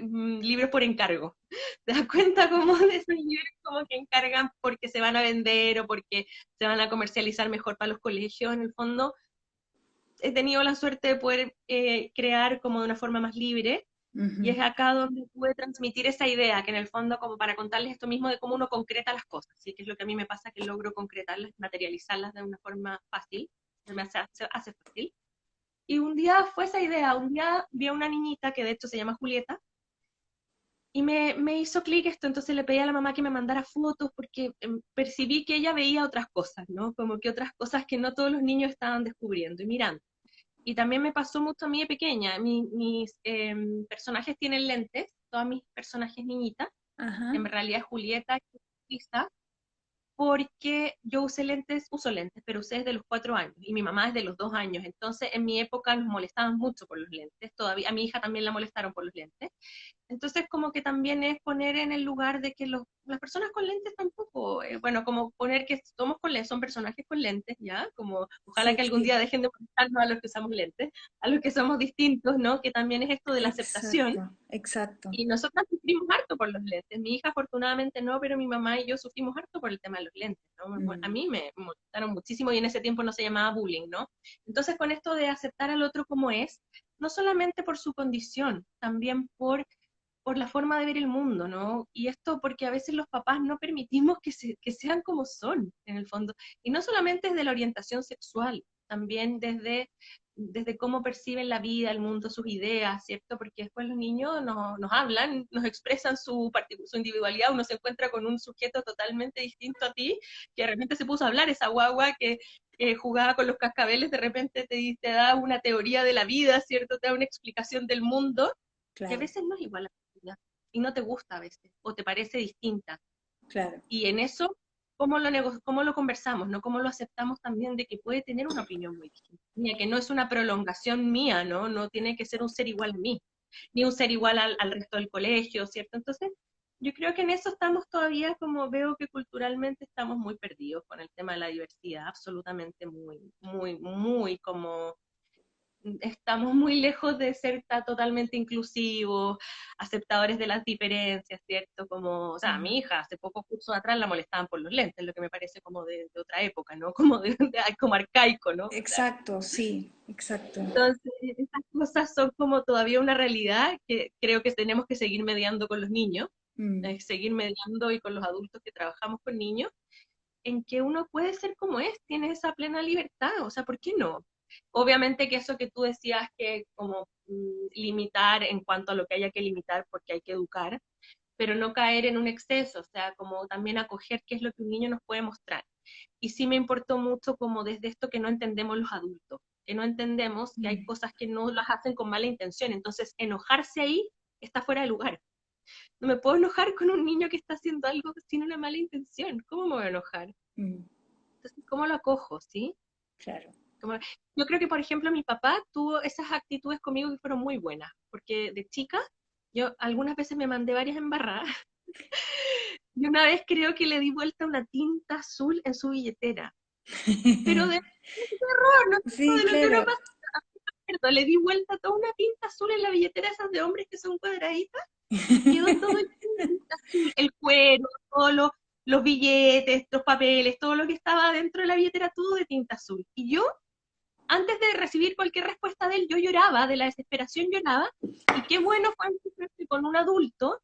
S2: libros por encargo. ¿Te das cuenta como de esos libros como que encargan porque se van a vender o porque se van a comercializar mejor para los colegios? En el fondo, he tenido la suerte de poder crear como de una forma más libre y
S1: Ujú.
S2: es acá donde pude transmitir esa idea, que en el fondo como para contarles esto mismo de cómo uno concreta las cosas, ¿sí? Que es lo que a mí me pasa, que logro concretarlas, materializarlas de una forma fácil, se me hace fácil. Y un día fue esa idea, un día vi a una niñita que de hecho se llama Julieta, y me hizo clic esto, entonces le pedí a la mamá que me mandara fotos porque percibí que ella veía otras cosas, ¿no? Como que otras cosas que no todos los niños estaban descubriendo y mirando. Y también me pasó mucho a mí de pequeña, mis personajes tienen lentes, todas mis personajes niñitas,
S1: Ajá.
S2: en realidad es Julieta, que es Lisa, porque yo uso lentes, pero usé desde los 4 años y mi mamá desde los 2 años. Entonces, en mi época nos molestaban mucho por los lentes, todavía a mi hija también la molestaron por los lentes. Entonces, como que también es poner en el lugar de que las personas con lentes tampoco, bueno, como poner que somos con lentes, son personajes con lentes, ¿ya? Como ojalá
S1: Sí,
S2: que algún
S1: sí.
S2: día dejen de molestarnos a los que usamos lentes, a los que somos distintos, ¿no? Que también es esto de la aceptación.
S1: Exacto, exacto.
S2: Y nosotras sufrimos harto por los lentes. Mi hija afortunadamente no, pero mi mamá y yo sufrimos harto por el tema de los lentes, ¿no? A
S1: Mm.
S2: mí me molestaron muchísimo y en ese tiempo no se llamaba bullying, ¿no? Entonces con esto de aceptar al otro como es, no solamente por su condición, también por la forma de ver el mundo, ¿no? Y esto porque a veces los papás no permitimos que sean como son, en el fondo. Y no solamente desde la orientación sexual, también desde cómo perciben la vida, el mundo, sus ideas, ¿cierto? Porque después los niños nos hablan, nos expresan su individualidad, uno se encuentra con un sujeto totalmente distinto a ti, que de repente se puso a hablar, esa guagua que jugaba con los cascabeles, de repente te da una teoría de la vida, ¿cierto? Te da una explicación del mundo, que a
S1: Claro,
S2: veces no es igual a la tuya, y no te gusta a veces, o te parece distinta.
S1: claro.
S2: Y en eso, cómo lo conversamos, ¿no? Cómo lo aceptamos también de que puede tener una opinión muy distinta, mía, que no es una prolongación mía, ¿no? No tiene que ser un ser igual a mí, ni un ser igual al resto del colegio, ¿cierto? Entonces, yo creo que en eso estamos todavía, como veo que culturalmente estamos muy perdidos con el tema de la diversidad, absolutamente muy, muy, muy como estamos muy lejos de ser totalmente inclusivos, aceptadores de las diferencias, ¿cierto? Como, o sea, a
S1: Mm.
S2: mi hija hace pocos cursos atrás la molestaban por los lentes, lo que me parece como de otra época, ¿no? Como, como arcaico, ¿no? O sea,
S1: Exacto, sí, exacto.
S2: entonces, esas cosas son como todavía una realidad que creo que tenemos que seguir mediando con los niños,
S1: Mm.
S2: seguir mediando y con los adultos que trabajamos con niños, en que uno puede ser como es, tiene esa plena libertad, o sea, ¿por qué no? Obviamente que eso que tú decías que como limitar en cuanto a lo que haya que limitar porque hay que educar, pero no caer en un exceso, o sea, como también acoger qué es lo que un niño nos puede mostrar. Y sí me importó mucho como desde esto que no entendemos los adultos, que no entendemos que hay
S1: Mm.
S2: cosas que no las hacen con mala intención, entonces enojarse ahí está fuera de lugar. No me puedo enojar con un niño que está haciendo algo sin una mala intención, ¿cómo me voy a enojar?
S1: Mm.
S2: Entonces, ¿cómo lo acojo, sí?
S1: Claro.
S2: Como- yo creo que, por ejemplo, mi papá tuvo esas actitudes conmigo que fueron muy buenas, porque de chica yo algunas veces me mandé varias embarradas y una vez creo que le di vuelta una tinta azul en su billetera, pero de error, no
S1: Sí,
S2: de lo que uno
S1: claro.
S2: pasa, ¿cierto? Le di vuelta toda una tinta azul en la billetera esas de hombres que son cuadraditas y quedó todo el tinta azul, el cuero, todos los billetes, los papeles, todo lo que estaba dentro de la billetera, todo de tinta azul. Y yo antes de recibir cualquier respuesta de él, yo lloraba, de la desesperación lloraba, y qué bueno fue encontrarme con un adulto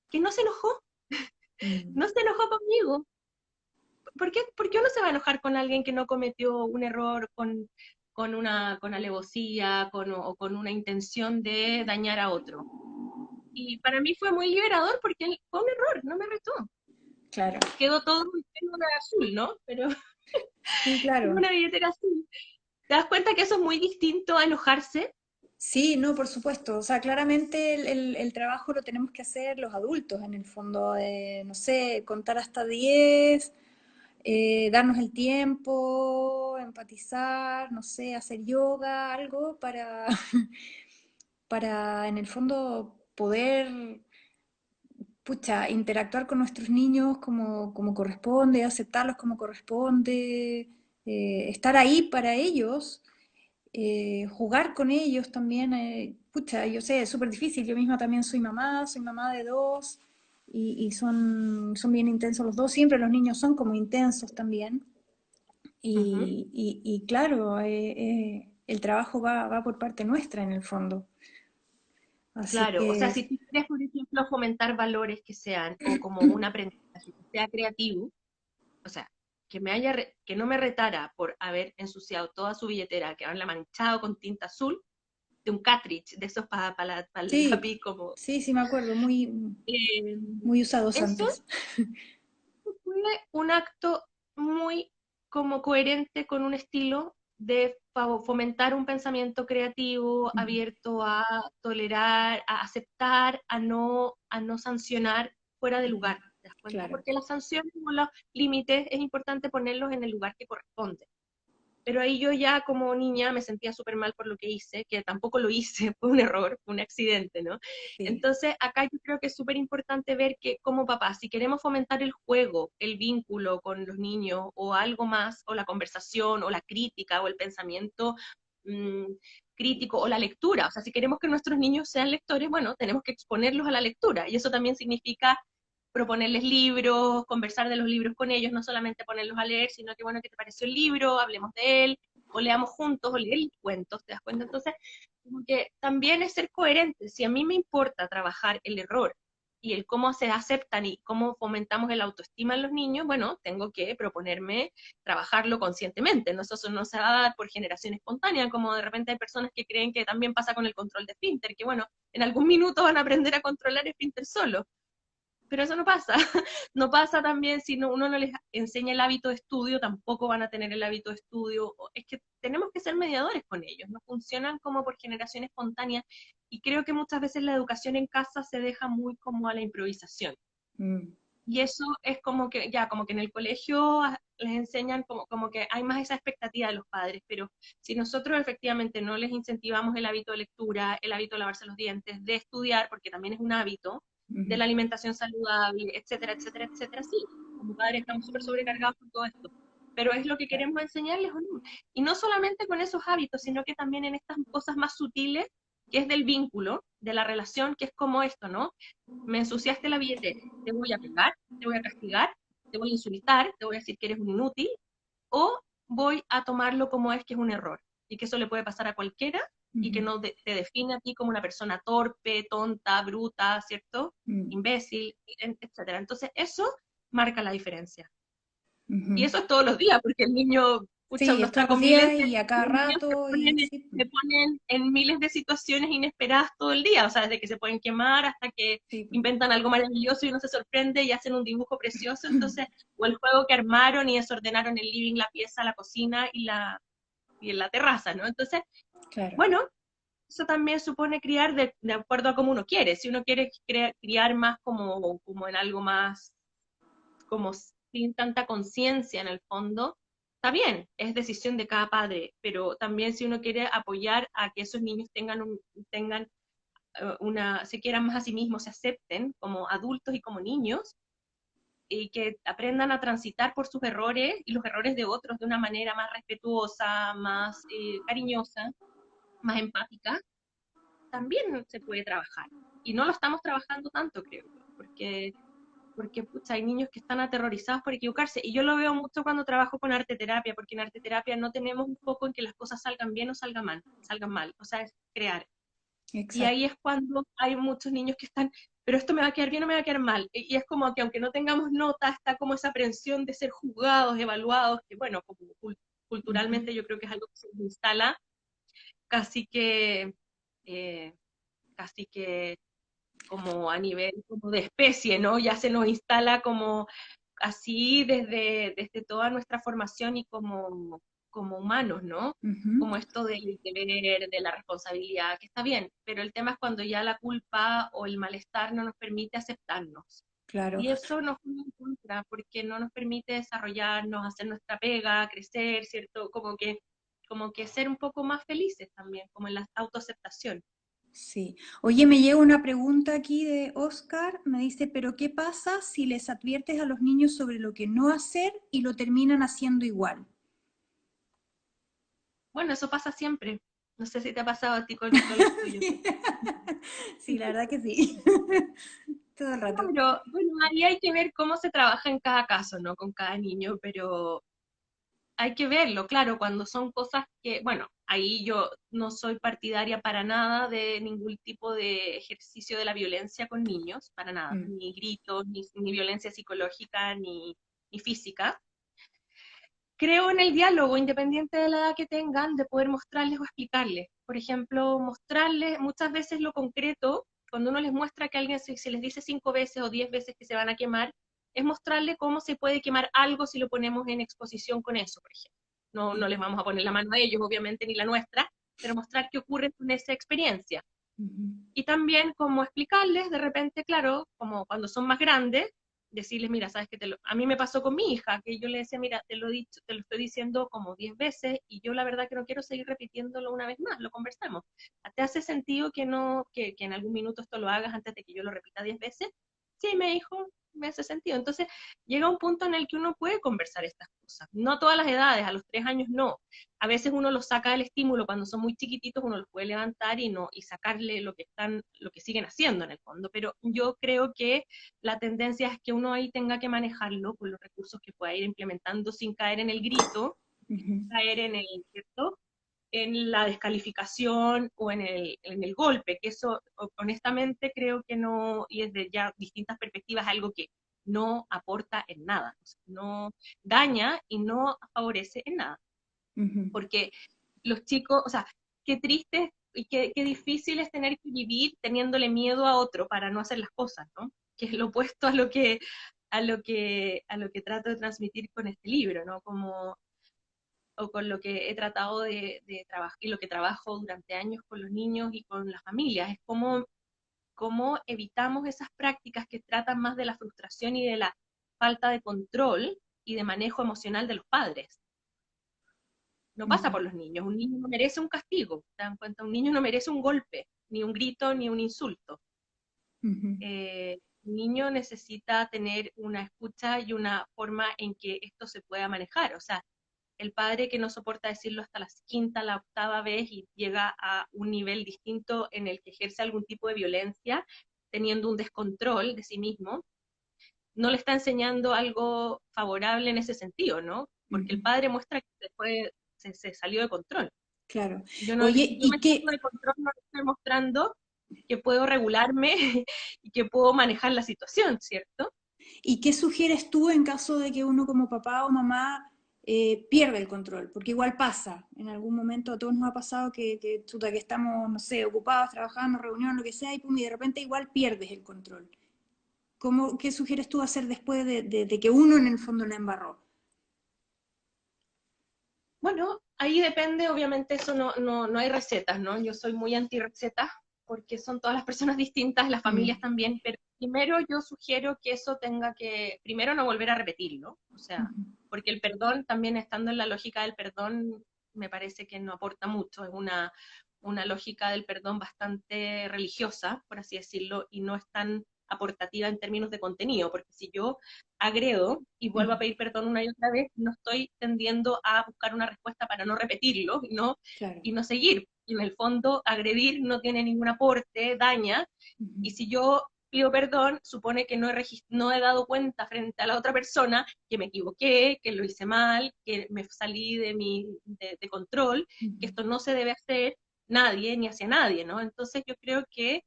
S2: que
S1: Mm.
S2: no se enojó conmigo. ¿Por qué uno se va a enojar con alguien que no cometió un error con alevosía, o con una intención de dañar a otro? Y para mí fue muy liberador porque fue un error, no me retó.
S1: Claro.
S2: Quedó todo en una azul, ¿no? Pero
S1: Sí,
S2: en
S1: claro.
S2: una billetera azul. ¿Te das cuenta que eso es muy distinto a enojarse?
S1: Sí, no, por supuesto. O sea, claramente el trabajo lo tenemos que hacer los adultos en el fondo, no sé, contar hasta 10, darnos el tiempo, empatizar, no sé, hacer yoga, algo para, para en el fondo poder, pucha, interactuar con nuestros niños como corresponde, aceptarlos como corresponde, estar ahí para ellos, jugar con ellos también. Pucha, yo sé, es súper difícil. Yo misma también soy mamá de dos y son bien intensos los dos. Siempre los niños son como intensos también.
S2: Ujú.
S1: Y claro, el trabajo va por parte nuestra en el fondo. Así
S2: Claro, o sea,
S1: que
S2: si tú quieres, por ejemplo, fomentar valores que sean, o como un aprendizaje que sea creativo, o sea, que no me retara por haber ensuciado toda su billetera, que haberla manchado con tinta azul, de un cartridge, de esos para el
S1: sí,
S2: lápiz, como...
S1: sí, sí me acuerdo,
S2: eh,
S1: muy usados
S2: eso
S1: antes.
S2: fue un acto muy como coherente con un estilo de fomentar un pensamiento creativo,
S1: Mm.
S2: abierto a tolerar, a aceptar, a no sancionar fuera de
S1: Mm.
S2: lugar. ¿Te das cuenta?
S1: Claro.
S2: Porque las sanciones o los límites es importante ponerlos en el lugar que corresponde. Pero ahí yo ya como niña me sentía súper mal por lo que hice, que tampoco lo hice, fue un error, fue un accidente, ¿no?
S1: Sí.
S2: Entonces acá yo creo que es súper importante ver que como papás, si queremos fomentar el juego, el vínculo con los niños o algo más, o la conversación, o la crítica, o el pensamiento mmm, crítico, o la lectura, o sea, si queremos que nuestros niños sean lectores, bueno, tenemos que exponerlos a la lectura, y eso también significa proponerles libros, conversar de los libros con ellos, no solamente ponerlos a leer, sino que, bueno, ¿qué te pareció el libro? Hablemos de él, o leamos juntos, o leer cuentos, ¿te das cuenta? Entonces, como que también es ser coherente. Si a mí me importa trabajar el error y el cómo se aceptan y cómo fomentamos el autoestima en los niños, bueno, tengo que proponerme trabajarlo conscientemente. ¿No? Eso no se va a dar por generación espontánea, como de repente hay personas que creen que también pasa con el control de esfínter, que bueno, en algún minuto van a aprender a controlar esfínter solo, pero eso no pasa. No pasa también si uno no les enseña el hábito de estudio, tampoco van a tener el hábito de estudio. Es que tenemos que ser mediadores con ellos, no funcionan como por generación espontánea y creo que muchas veces la educación en casa se deja muy como a la improvisación.
S1: Mm.
S2: Y eso es como que, ya, como que en el colegio les enseñan como que hay más esa expectativa de los padres, pero si nosotros efectivamente no les incentivamos el hábito de lectura, el hábito de lavarse los dientes, de estudiar, porque también es un hábito, de
S1: Ujú.
S2: la alimentación saludable, etcétera, etcétera, etcétera, sí, como padres estamos súper sobrecargados con todo esto, pero es lo que queremos enseñarles o no. Y no solamente con esos hábitos, sino que también en estas cosas más sutiles, que es del vínculo, de la relación, que es como esto, ¿no? Me ensuciaste la billetera, te voy a pegar, te voy a castigar, te voy a insultar, te voy a decir que eres un inútil, o voy a tomarlo como es que es un error y que eso le puede pasar a cualquiera y que
S1: Ujú.
S2: no te define a ti como una persona torpe, tonta, bruta, ¿cierto?
S1: Mm.
S2: Imbécil, etcétera. Entonces eso marca la diferencia. Y
S1: Ujú.
S2: eso es todos los días, porque el niño, pucha,
S1: Sí,
S2: uno
S1: es
S2: está
S1: todos los
S2: con miles
S1: días
S2: de,
S1: y a cada
S2: los niños
S1: rato y sí.
S2: se ponen en miles de situaciones inesperadas todo el día, o sea, desde que se pueden quemar hasta que
S1: Sí.
S2: inventan algo maravilloso y uno se sorprende y hacen un dibujo precioso, entonces, o el juego que armaron y desordenaron el living, la pieza, la cocina y en la terraza, ¿no? Entonces,
S1: Claro.
S2: bueno, eso también supone criar de acuerdo a cómo uno quiere. Si uno quiere criar más como en algo más como sin tanta conciencia en el fondo, está bien, es decisión de cada padre, pero también si uno quiere apoyar a que esos niños tengan se quieran más a sí mismos, se acepten como adultos y como niños, y que aprendan a transitar por sus errores y los errores de otros de una manera más respetuosa, más cariñosa, más empática, también se puede trabajar. Y no lo estamos trabajando tanto, creo yo, porque pucha, hay niños que están aterrorizados por equivocarse. Y yo lo veo mucho cuando trabajo con arte terapia, porque en arte terapia no tenemos un foco en que las cosas salgan bien o salgan mal, o sea, es crear. Y ahí
S1: Exacto.
S2: es cuando hay muchos niños que están, pero esto me va a quedar bien o me va a quedar mal. Y es como que aunque no tengamos nota, está como esa aprensión de ser juzgados, evaluados, que bueno, como
S1: Ujú.
S2: culturalmente yo creo que es algo que se instala casi que, eh, casi que como a nivel como de especie, ¿no? Ya se nos instala como así desde toda nuestra formación y como humanos, ¿no?
S1: Ujú.
S2: Como esto del deber, de la responsabilidad, que está bien, pero el tema es cuando ya la culpa o el malestar no nos permite aceptarnos.
S1: Claro.
S2: Y eso nos juega en contra, porque no nos permite desarrollarnos, hacer nuestra pega, crecer, ¿cierto? Como que ser un poco más felices también, como en la autoaceptación.
S1: Sí. Oye, me llega una pregunta aquí de Oscar. Me dice, ¿pero qué pasa si les adviertes a los niños sobre lo que no hacer y lo terminan haciendo igual?
S2: Bueno, eso pasa siempre. No sé si te ha pasado a ti con los tuyos.
S1: Sí, sí, la verdad que sí. Todo el rato.
S2: Pero bueno, ahí hay que ver cómo se trabaja en cada caso, ¿no? Con cada niño, pero hay que verlo, claro, cuando son cosas que, bueno, ahí yo no soy partidaria para nada de ningún tipo de ejercicio de la violencia con niños, para nada,
S1: Mm.
S2: ni gritos, ni violencia psicológica, ni física. Creo en el diálogo, independiente de la edad que tengan, de poder mostrarles o explicarles. Por ejemplo, mostrarles muchas veces lo concreto, cuando uno les muestra que alguien se les dice 5 veces o 10 veces que se van a quemar, es mostrarle cómo se puede quemar algo si lo ponemos en exposición con eso, por ejemplo. No, no les vamos a poner la mano a ellos, obviamente, ni la nuestra, pero mostrar qué ocurre con esa experiencia.
S1: Ujú.
S2: Y también como explicarles, de repente, claro, como cuando son más grandes, decirles, mira, sabes que a mí me pasó con mi hija, que yo le decía, mira, te lo he dicho, te lo estoy diciendo como 10 veces y yo la verdad que no quiero seguir repitiéndolo una vez más, lo conversamos. ¿Te hace sentido que no, que en algún minuto esto lo hagas antes de que yo lo repita 10 veces? Sí, me dijo, me hace sentido. Entonces, llega un punto en el que uno puede conversar estas cosas. No a todas las edades, a los 3 años no, a veces uno los saca del estímulo cuando son muy chiquititos, uno los puede levantar y no y sacarle lo que siguen haciendo en el fondo, pero yo creo que la tendencia es que uno ahí tenga que manejarlo con los recursos que pueda ir implementando sin caer en el grito,
S1: Ujú.
S2: caer en el, ¿cierto? En la descalificación o en el golpe, que eso honestamente creo que no, y desde ya distintas perspectivas, algo que no aporta en nada, o sea, no daña y no favorece en nada
S1: Ujú.
S2: porque los chicos, o sea, qué triste y qué difícil es tener que vivir teniéndole miedo a otro para no hacer las cosas, ¿no? Que es lo opuesto a lo que trato de transmitir con este libro, ¿no? O con lo que he tratado de trabajar y lo que trabajo durante años con los niños y con las familias, es cómo evitamos esas prácticas que tratan más de la frustración y falta de control y de manejo emocional de los padres. No pasa
S1: Ujú,
S2: por los niños. Un niño no merece un castigo, ¿te dan cuenta? Un niño no merece un golpe, ni un grito, ni un insulto.
S1: ujú,
S2: Un niño necesita tener una escucha y una forma en que esto se pueda manejar. O sea, el padre que no soporta decirlo hasta la quinta, la octava vez y llega a un nivel distinto en el que ejerce algún tipo de violencia, teniendo un descontrol de sí mismo, no le está enseñando algo favorable en ese sentido, ¿no? Porque
S1: ujú.
S2: el padre muestra que se salió de control.
S1: Claro.
S2: Yo no,
S1: Oye,
S2: yo me
S1: ¿y
S2: siento
S1: qué,
S2: de control, no le estoy mostrando que puedo regularme y que puedo manejar la situación, ¿cierto?
S1: ¿Y qué sugieres tú en caso de que uno como papá o mamá pierde el control? Porque igual pasa, en algún momento a todos nos ha pasado chuta, que estamos, no sé, ocupados, trabajando, reunión, lo que sea, y, pum, y de repente igual pierdes el control. ¿Qué sugieres tú hacer después de que uno en el fondo la embarró?
S2: Bueno, ahí depende, obviamente eso no hay recetas, ¿no? Yo soy muy anti recetas porque son todas las personas distintas, las familias
S1: Mm,
S2: también, pero primero yo sugiero que eso tenga que, primero no volver a repetirlo, o sea,
S1: ujú,
S2: porque el perdón también estando en la lógica del perdón me parece que no aporta mucho, es una lógica del perdón bastante religiosa, por así decirlo, y no es tan aportativa en términos de contenido, porque si yo agredo y vuelvo
S1: ujú,
S2: a pedir perdón una y otra vez, no estoy tendiendo a buscar una respuesta para no repetirlo
S1: claro.
S2: y no seguir. En el fondo, agredir no tiene ningún aporte, daña,
S1: Ujú,
S2: y si yo pido perdón, supone que no he dado cuenta frente a la otra persona que me equivoqué, que lo hice mal, que me salí de control, que
S1: ujú.
S2: esto no se debe hacer nadie ni hacia nadie, ¿no? Entonces yo creo que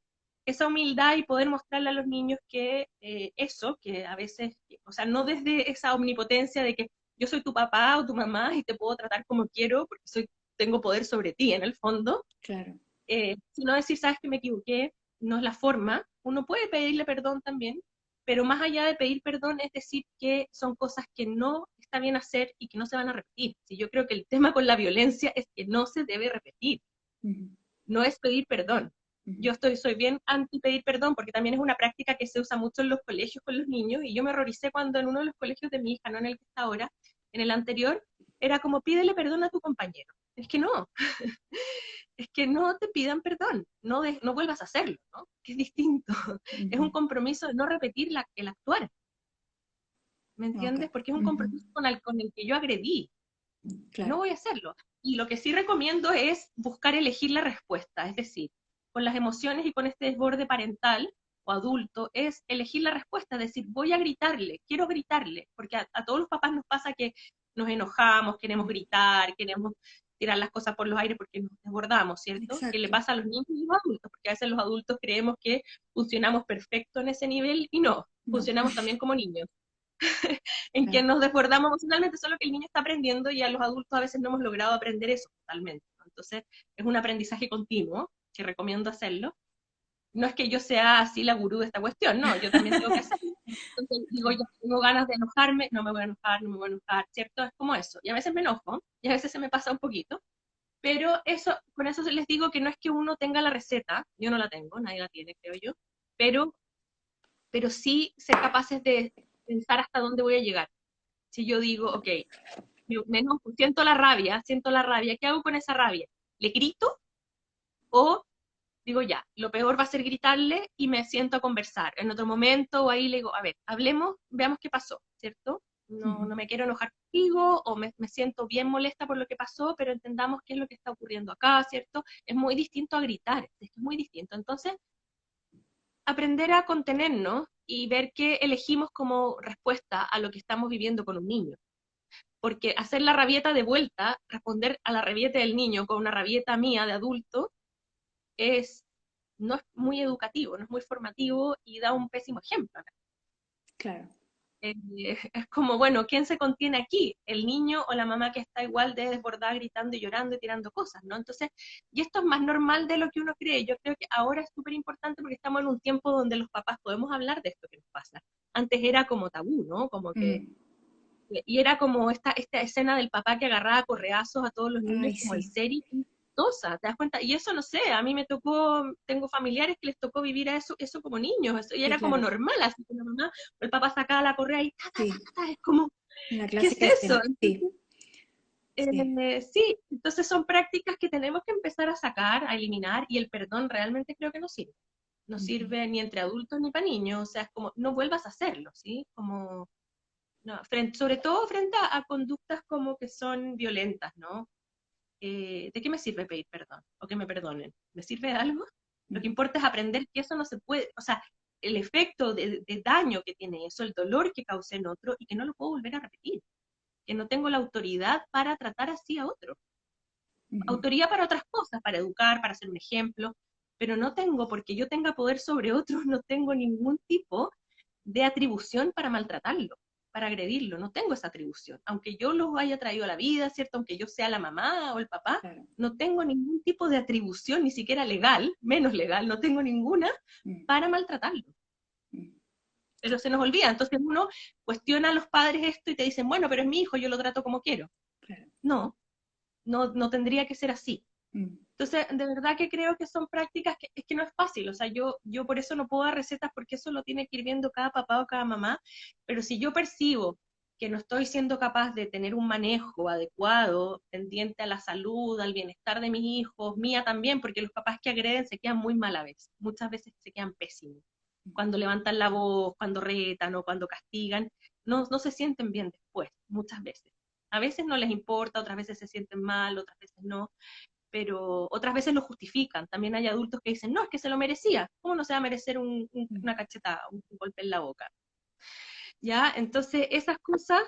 S2: esa humildad y poder mostrarle a los niños que eso, que a veces, o sea, no desde esa omnipotencia de que yo soy tu papá o tu mamá y te puedo tratar como quiero porque tengo poder sobre ti en el fondo,
S1: Claro.
S2: sino decir, sabes que me equivoqué, no es la forma, uno puede pedirle perdón también, pero más allá de pedir perdón es decir que son cosas que no está bien hacer y que no se van a repetir. Si yo creo que el tema con la violencia es que no se debe repetir,
S1: Ujú,
S2: no es pedir perdón.
S1: ujú.
S2: Soy bien anti pedir perdón porque también es una práctica que se usa mucho en los colegios con los niños y yo me horroricé cuando en uno de los colegios de mi hija, no en el que está ahora, en el anterior, era como pídele perdón a tu compañero. Es que no, es que no te pidan perdón, no vuelvas a hacerlo, ¿no? Que es distinto. Es
S1: Ujú.
S2: un compromiso de no repetir el actuar, ¿me
S1: Ok.
S2: entiendes? Porque es un
S1: Ujú.
S2: compromiso con el que yo agredí, no
S1: Claro.
S2: voy a hacerlo. Y lo que sí recomiendo es buscar elegir la respuesta, es decir, con las emociones y con este desborde parental o adulto, es elegir la respuesta, es decir, voy a gritarle, quiero gritarle, porque a todos los papás nos pasa que nos enojamos, queremos gritar, queremos tirar las cosas por los aires porque nos desbordamos, ¿cierto? ¿Qué le
S1: Exacto.
S2: pasa a los niños y los adultos? Porque a veces los adultos creemos que funcionamos perfecto en ese nivel y no,
S1: No.
S2: funcionamos también como niños en que
S1: Claro.
S2: nos desbordamos emocionalmente, solo que el niño está aprendiendo y a los adultos a veces no hemos logrado aprender eso totalmente, ¿no? Entonces, es un aprendizaje continuo, que recomiendo hacerlo. No es que yo sea así la gurú de esta cuestión, no, yo también tengo que hacerlo. Entonces digo, yo tengo ganas de enojarme, no me voy a enojar, no me voy a enojar, ¿cierto? Es como eso. Y a veces me enojo, y a veces se me pasa un poquito, pero eso, con eso les digo que no es que uno tenga la receta, yo no la tengo, nadie la tiene, creo yo, pero, pero sí ser capaces de pensar hasta dónde voy a llegar. Si yo digo, ok, me enojo, siento la rabia, ¿qué hago con esa rabia? ¿Le grito o digo ya, lo peor va a ser gritarle y me siento a conversar en otro momento o ahí le digo, a ver, hablemos, veamos qué pasó, ¿cierto?
S1: Ujú.
S2: No me quiero enojar contigo o me siento bien molesta por lo que pasó, pero entendamos qué es lo que está ocurriendo acá, ¿cierto? Es muy distinto a gritar, es muy distinto. Entonces, aprender a contenernos y ver qué elegimos como respuesta a lo que estamos viviendo con un niño. Porque hacer la rabieta de vuelta, responder a la rabieta del niño con una rabieta mía de adulto, es, no es muy educativo, no es muy formativo y da un pésimo ejemplo.
S1: Claro.
S2: Es como, bueno, ¿quién se contiene aquí? ¿El niño o la mamá que está igual de desbordada, gritando y llorando y tirando cosas, ¿no? Entonces, y esto es más normal de lo que uno cree. Yo creo que ahora es súper importante porque estamos en un tiempo donde los papás podemos hablar de esto que nos pasa. Antes era como tabú, ¿no? Como que
S1: Mm.
S2: y era como esta escena del papá que agarraba correazos a todos los niños
S1: Ay,
S2: como el
S1: sí.
S2: serie. chistosa, ¿te das cuenta? Y eso no sé, a mí me tocó, tengo familiares que les tocó vivir a eso como niños, eso, y
S1: Sí,
S2: era como
S1: claro.
S2: normal, así que la mamá o el papá sacaba la correa y ta, ta, ta,
S1: Sí,
S2: ta, ta, es como,
S1: una
S2: ¿qué es
S1: clásica
S2: eso?
S1: escena. Sí, sí.
S2: Sí, entonces son prácticas que tenemos que empezar a sacar, a eliminar, y el perdón realmente creo que no sirve. No
S1: Ujú,
S2: sirve ni entre adultos ni para niños, o sea, es como, no vuelvas a hacerlo, ¿sí? Como, no, sobre todo frente a conductas como que son violentas, ¿no? ¿De qué me sirve pedir perdón? O que me perdonen. ¿Me sirve de algo? Lo que
S1: ujú,
S2: importa es aprender que eso no se puede, o sea, el efecto de daño que tiene eso, el dolor que causa en otro, y que no lo puedo volver a repetir, que no tengo la autoridad para tratar así a otro.
S1: ujú.
S2: Autoridad para otras cosas, para educar, para ser un ejemplo, pero no tengo, porque yo tenga poder sobre otros, no tengo ningún tipo de atribución para maltratarlo, para agredirlo, no tengo esa atribución. Aunque yo los haya traído a la vida, ¿cierto? Aunque yo sea la mamá o el papá,
S1: Claro.
S2: no tengo ningún tipo de atribución, ni siquiera legal, menos legal, no tengo ninguna
S1: Mm,
S2: para maltratarlo.
S1: mm,
S2: Pero se nos olvida, entonces uno cuestiona a los padres esto y te dicen, bueno, pero es mi hijo, yo lo trato como quiero.
S1: claro.
S2: No, no tendría que ser así.
S1: Mm,
S2: Entonces, de verdad que creo que son prácticas que es que no es fácil, o sea, yo por eso no puedo dar recetas porque eso lo tiene que ir viendo cada papá o cada mamá, pero si yo percibo que no estoy siendo capaz de tener un manejo adecuado, tendiente a la salud, al bienestar de mis hijos, mía también, porque los papás que agreden se quedan muy mal a veces, muchas veces se quedan pésimos, cuando levantan la voz, cuando retan o cuando castigan, no se sienten bien después, muchas veces. A veces no les importa, otras veces se sienten mal, otras veces no, pero otras veces lo justifican. También hay adultos que dicen, no, es que se lo merecía. ¿Cómo no se va a merecer
S1: mm.
S2: una cachetada, un golpe en la boca? ¿Ya? Entonces, esas cosas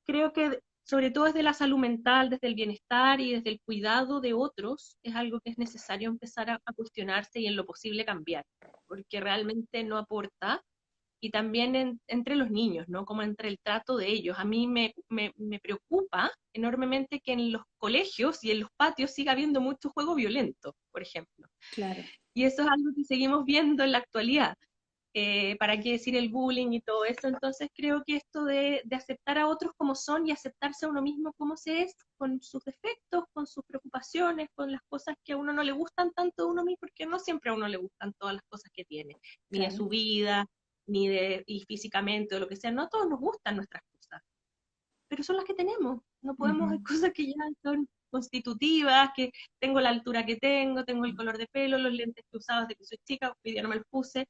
S2: creo que sobre todo desde la salud mental, desde el bienestar y desde el cuidado de otros, es algo que es necesario empezar a cuestionarse y en lo posible cambiar, porque realmente no aporta y también entre los niños, ¿no? Como entre el trato de ellos. A mí me preocupa enormemente que en los colegios y en los patios siga habiendo mucho juego violento, por ejemplo.
S1: Claro.
S2: Y eso es algo que seguimos viendo en la actualidad. ¿Para qué decir el bullying y todo eso? Entonces creo que esto de aceptar a otros como son y aceptarse a uno mismo como se es, con sus defectos, con sus preocupaciones, con las cosas que a uno no le gustan tanto de uno mismo, porque no siempre a uno le gustan todas las cosas que tiene, ni de
S1: Claro.
S2: su vida, ni de y físicamente o lo que sea, no a todos nos gustan nuestras cosas, pero son las que tenemos. No podemos, hay
S1: Ujú.
S2: cosas que ya son constitutivas, que tengo la altura que tengo el color de pelo, los lentes que usaba desde que soy chica, hoy día no me los puse,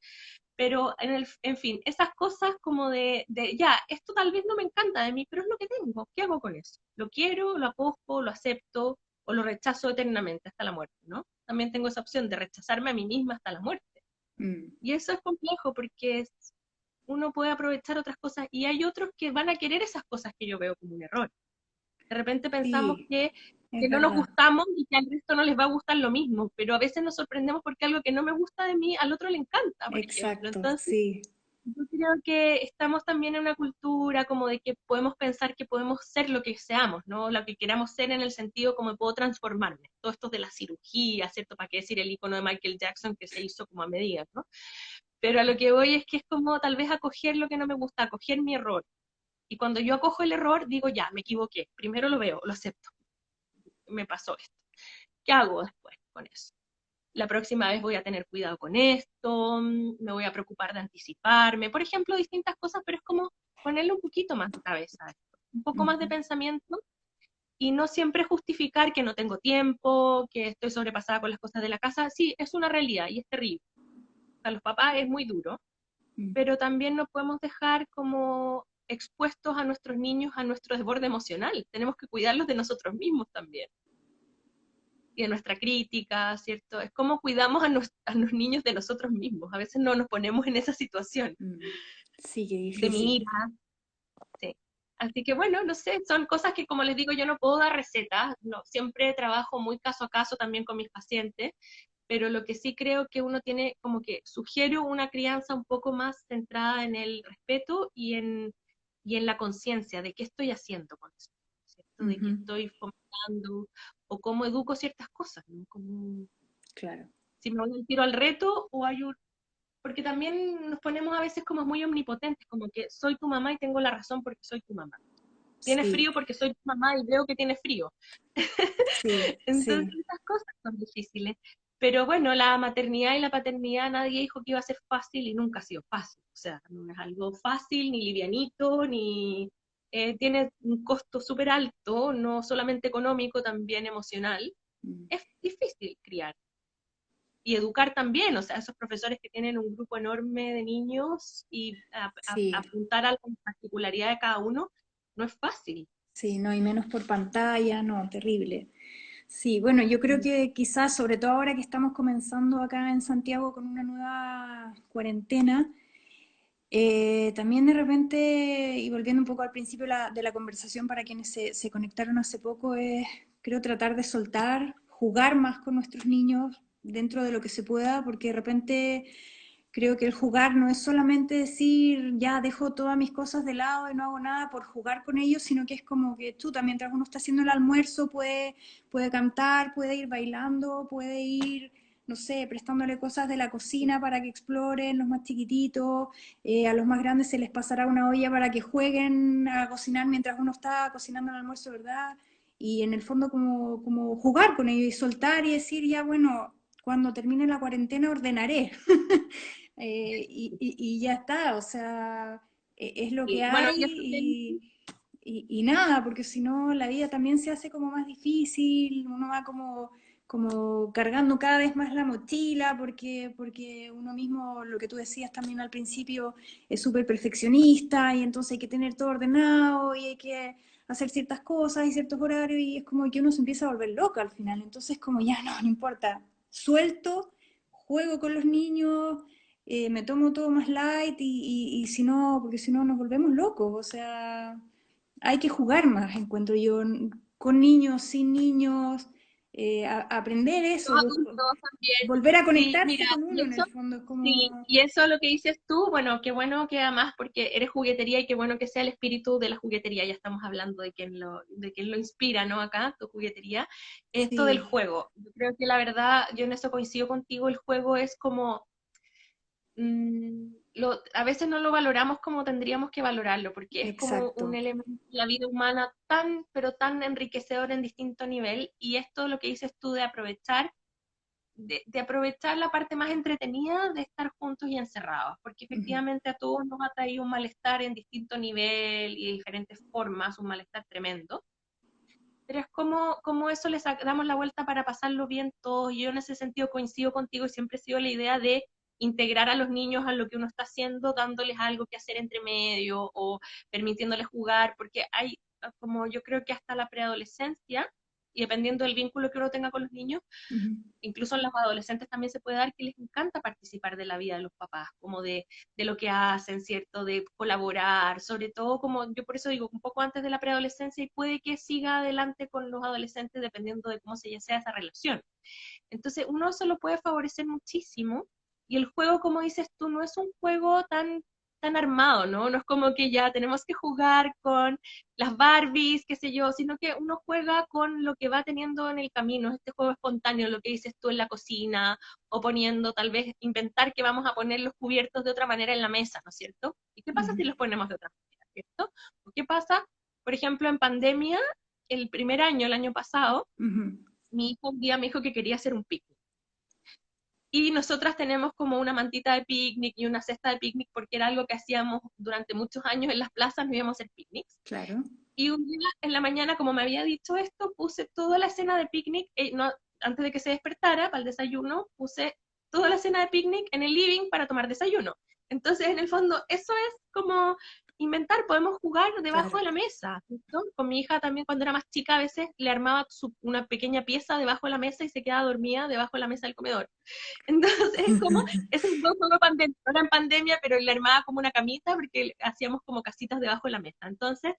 S2: pero en fin, esas cosas como ya, esto tal vez no me encanta de mí, pero es lo que tengo, ¿qué hago con eso? ¿Lo quiero, lo acojo, lo acepto o lo rechazo eternamente hasta la muerte, ¿no? También tengo esa opción de rechazarme a mí misma hasta la muerte.
S1: Mm.
S2: Y eso es complejo porque uno puede aprovechar otras cosas y hay otros que van a querer esas cosas que yo veo como un error. De repente pensamos
S1: Sí,
S2: que
S1: es
S2: no nos
S1: verdad.
S2: gustamos y que al resto no les va a gustar lo mismo, pero a veces nos sorprendemos porque algo que no me gusta de mí al otro le encanta, por ejemplo.
S1: Exacto,
S2: Entonces,
S1: sí.
S2: yo creo que estamos también en una cultura como de que podemos pensar que podemos ser lo que seamos, ¿no? Lo que queramos ser en el sentido como puedo transformarme. Todo esto de la cirugía, ¿cierto? ¿Para qué decir el icono de Michael Jackson que se hizo como a medida, ¿no? Pero a lo que voy es que es como tal vez acoger lo que no me gusta, acoger mi error. Y cuando yo acojo el error, digo, ya, me equivoqué. Primero lo veo, lo acepto. Me pasó esto. ¿Qué hago después con eso? La próxima vez voy a tener cuidado con esto, me voy a preocupar de anticiparme, por ejemplo, distintas cosas, pero es como ponerle un poquito más de cabeza a esto, un poco más de
S1: Ujú.
S2: pensamiento y no siempre justificar que no tengo tiempo, que estoy sobrepasada con las cosas de la casa. Sí, es una realidad y es terrible. Para los papás es muy duro,
S1: Mm.
S2: pero también no podemos dejar como expuestos a nuestros niños a nuestro desborde emocional. Tenemos que cuidarlos de nosotros mismos también y de nuestra crítica, ¿cierto? Es como cuidamos a los niños de nosotros mismos. A veces no nos ponemos en esa situación
S1: Mm. Sí, qué
S2: de mi
S1: difícil.
S2: ira, sí. Así que bueno, no sé, son cosas que como les digo, yo no puedo dar recetas, no, siempre trabajo muy caso a caso también con mis pacientes, pero lo que sí creo que uno tiene como que sugiero una crianza un poco más centrada en el respeto y en la conciencia de qué estoy haciendo con eso, ¿cierto? De qué
S1: Ujú.
S2: estoy fomentando o cómo educo ciertas cosas, ¿no? Como
S1: Claro.
S2: si me voy al tiro al reto o hay un... Porque también nos ponemos a veces como muy omnipotentes, como que soy tu mamá y tengo la razón porque soy tu mamá. Tiene
S1: Sí,
S2: frío porque soy tu mamá y veo que tiene frío.
S1: sí,
S2: Entonces,
S1: sí.
S2: esas cosas son difíciles. Pero bueno, la maternidad y la paternidad nadie dijo que iba a ser fácil y nunca ha sido fácil. O sea, no es algo fácil, ni livianito, ni tiene un costo súper alto, no solamente económico, también emocional.
S1: Mm.
S2: Es difícil criar y educar también, o sea, esos profesores que tienen un grupo enorme de niños y
S1: Sí,
S2: apuntar a la particularidad de cada uno, no es fácil.
S1: sí, no, y menos por pantalla, no, terrible. Sí, bueno, yo creo
S2: Mm.
S1: que quizás, sobre todo ahora que estamos comenzando acá en Santiago con una nueva cuarentena, también de repente, y volviendo un poco al principio de la conversación para quienes se conectaron hace poco, es creo tratar de soltar, jugar más con nuestros niños dentro de lo que se pueda, porque de repente creo que el jugar no es solamente decir, ya dejo todas mis cosas de lado y no hago nada por jugar con ellos, sino que es como que chuta, mientras uno está haciendo el almuerzo puede cantar, puede ir bailando, puede ir, no sé, prestándole cosas de la cocina para que exploren los más chiquititos, a los más grandes se les pasará una olla para que jueguen a cocinar mientras uno está cocinando el almuerzo, ¿verdad? Y en el fondo como jugar con ellos y soltar y decir, ya bueno, cuando termine la cuarentena ordenaré. Y ya está, o sea, es lo que
S2: Y bueno,
S1: hay
S2: y eso que
S1: y nada, porque si no la vida también se hace como más difícil, uno va como cargando cada vez más la mochila, porque uno mismo, lo que tú decías también al principio, es súper perfeccionista y entonces hay que tener todo ordenado y hay que hacer ciertas cosas y ciertos horarios y es como que uno se empieza a volver loca al final, entonces como ya no importa, suelto, juego con los niños, me tomo todo más light y si no, porque si no nos volvemos locos, o sea, hay que jugar más, encuentro yo, con niños, sin niños, aprender
S2: los
S1: eso,
S2: adultos también.
S1: volver a
S2: Sí, mira,
S1: conectarse con
S2: y
S1: uno en
S2: eso,
S1: el fondo, es
S2: sí,
S1: como,
S2: y eso lo que dices tú, bueno, qué bueno que además porque eres juguetería y qué bueno que sea el espíritu de la juguetería, ya estamos hablando de quién lo inspira, ¿no? Acá, tu juguetería, esto del
S1: sí,
S2: juego. Yo creo que la verdad, yo en eso coincido contigo, el juego es como a veces no lo valoramos como tendríamos que valorarlo, porque es como un
S1: exacto.
S2: elemento de la vida humana tan, pero tan enriquecedor en distinto nivel, y esto lo que dices tú de aprovechar, de aprovechar la parte más entretenida de estar juntos y encerrados, porque
S1: Ujú,
S2: efectivamente a todos nos ha traído un malestar en distinto nivel y de diferentes formas, un malestar tremendo. Pero es como eso les damos la vuelta para pasarlo bien todos. Y yo en ese sentido coincido contigo y siempre he sido la idea de integrar a los niños a lo que uno está haciendo, dándoles algo que hacer entre medio o permitiéndoles jugar, porque hay, como yo creo que hasta la preadolescencia, y dependiendo del vínculo que uno tenga con los niños,
S1: ujú.
S2: incluso en los adolescentes también se puede dar que les encanta participar de la vida de los papás, como de lo que hacen, ¿cierto? De colaborar, sobre todo como yo por eso digo, un poco antes de la preadolescencia y puede que siga adelante con los adolescentes dependiendo de cómo se sea esa relación. Entonces uno eso lo puede favorecer muchísimo y el juego, como dices tú, no es un juego tan armado, ¿no? No es como que ya tenemos que jugar con las Barbies, qué sé yo, sino que uno juega con lo que va teniendo en el camino, este juego espontáneo, lo que dices tú en la cocina, o poniendo, tal vez, inventar que vamos a poner los cubiertos de otra manera en la mesa, ¿no es cierto? ¿Y qué pasa
S1: Ujú,
S2: si los ponemos de otra manera, ¿cierto? ¿O qué pasa, por ejemplo, en pandemia, el primer año, el año pasado,
S1: ujú.
S2: mi hijo un día me dijo que quería hacer un picnic. Y nosotras tenemos como una mantita de picnic y una cesta de picnic porque era algo que hacíamos durante muchos años en las plazas, no íbamos a hacer picnics.
S1: Claro.
S2: Y un día en la mañana, como me había dicho esto, puse toda la escena de picnic, no, antes de que se despertara para el desayuno, puse toda la escena de picnic en el living para tomar desayuno. Entonces, en el fondo, eso es como inventar, podemos jugar debajo
S1: Claro.
S2: de la mesa, ¿no? Con mi hija también cuando era más chica, a veces le armaba una pequeña pieza debajo de la mesa y se quedaba dormida debajo de la mesa del comedor. Entonces, es como, ese es un buen juego pandemia, no era en pandemia, pero le armaba como una camita porque hacíamos como casitas debajo de la mesa. Entonces,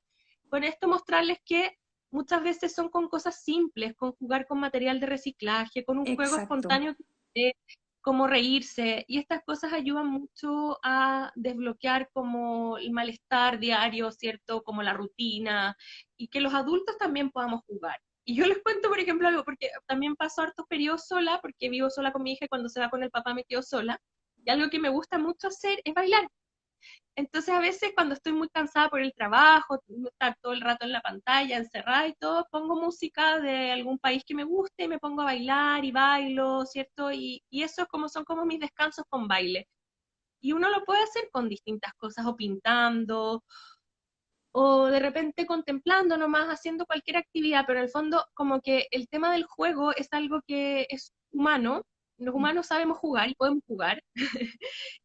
S2: con esto mostrarles que muchas veces son con cosas simples, con jugar con material de reciclaje, con un juego
S1: Exacto.
S2: espontáneo de como reírse, y estas cosas ayudan mucho a desbloquear como el malestar diario, ¿cierto? Como la rutina, y que los adultos también podamos jugar. Y yo les cuento, por ejemplo, algo, porque también paso hartos periodos sola, porque vivo sola con mi hija y cuando se va con el papá me quedo sola. Y algo que me gusta mucho hacer es bailar. Entonces a veces cuando estoy muy cansada por el trabajo, estar todo el rato en la pantalla, encerrada y todo, pongo música de algún país que me guste y me pongo a bailar y bailo, ¿cierto? Y eso es como, son como mis descansos con baile. Y uno lo puede hacer con distintas cosas, o pintando, o de repente contemplando nomás, haciendo cualquier actividad, pero en el fondo como que el tema del juego es algo que es humano, los humanos sabemos jugar y podemos jugar,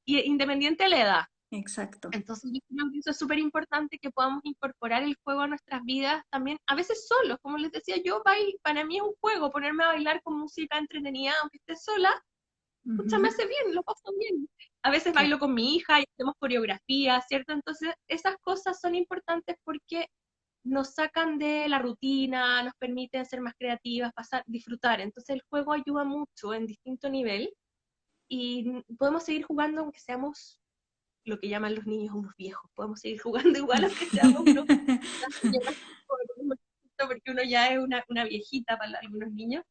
S2: y independiente de la edad.
S1: Exacto.
S2: Entonces yo creo que eso es súper importante, que podamos incorporar el juego a nuestras vidas también, a veces solos, como les decía yo, para mí es un juego, ponerme a bailar con música entretenida, aunque esté sola, pucha, me
S1: Ujú.
S2: hace bien, lo paso bien. A veces
S1: Claro.
S2: bailo con mi hija y hacemos coreografía, ¿cierto? Entonces esas cosas son importantes porque nos sacan de la rutina, nos permiten ser más creativas, pasar, disfrutar. Entonces el juego ayuda mucho en distinto nivel y podemos seguir jugando aunque seamos lo que llaman los niños unos viejos. Podemos seguir jugando igual aunque seamos unos porque uno ya es una viejita para algunos niños.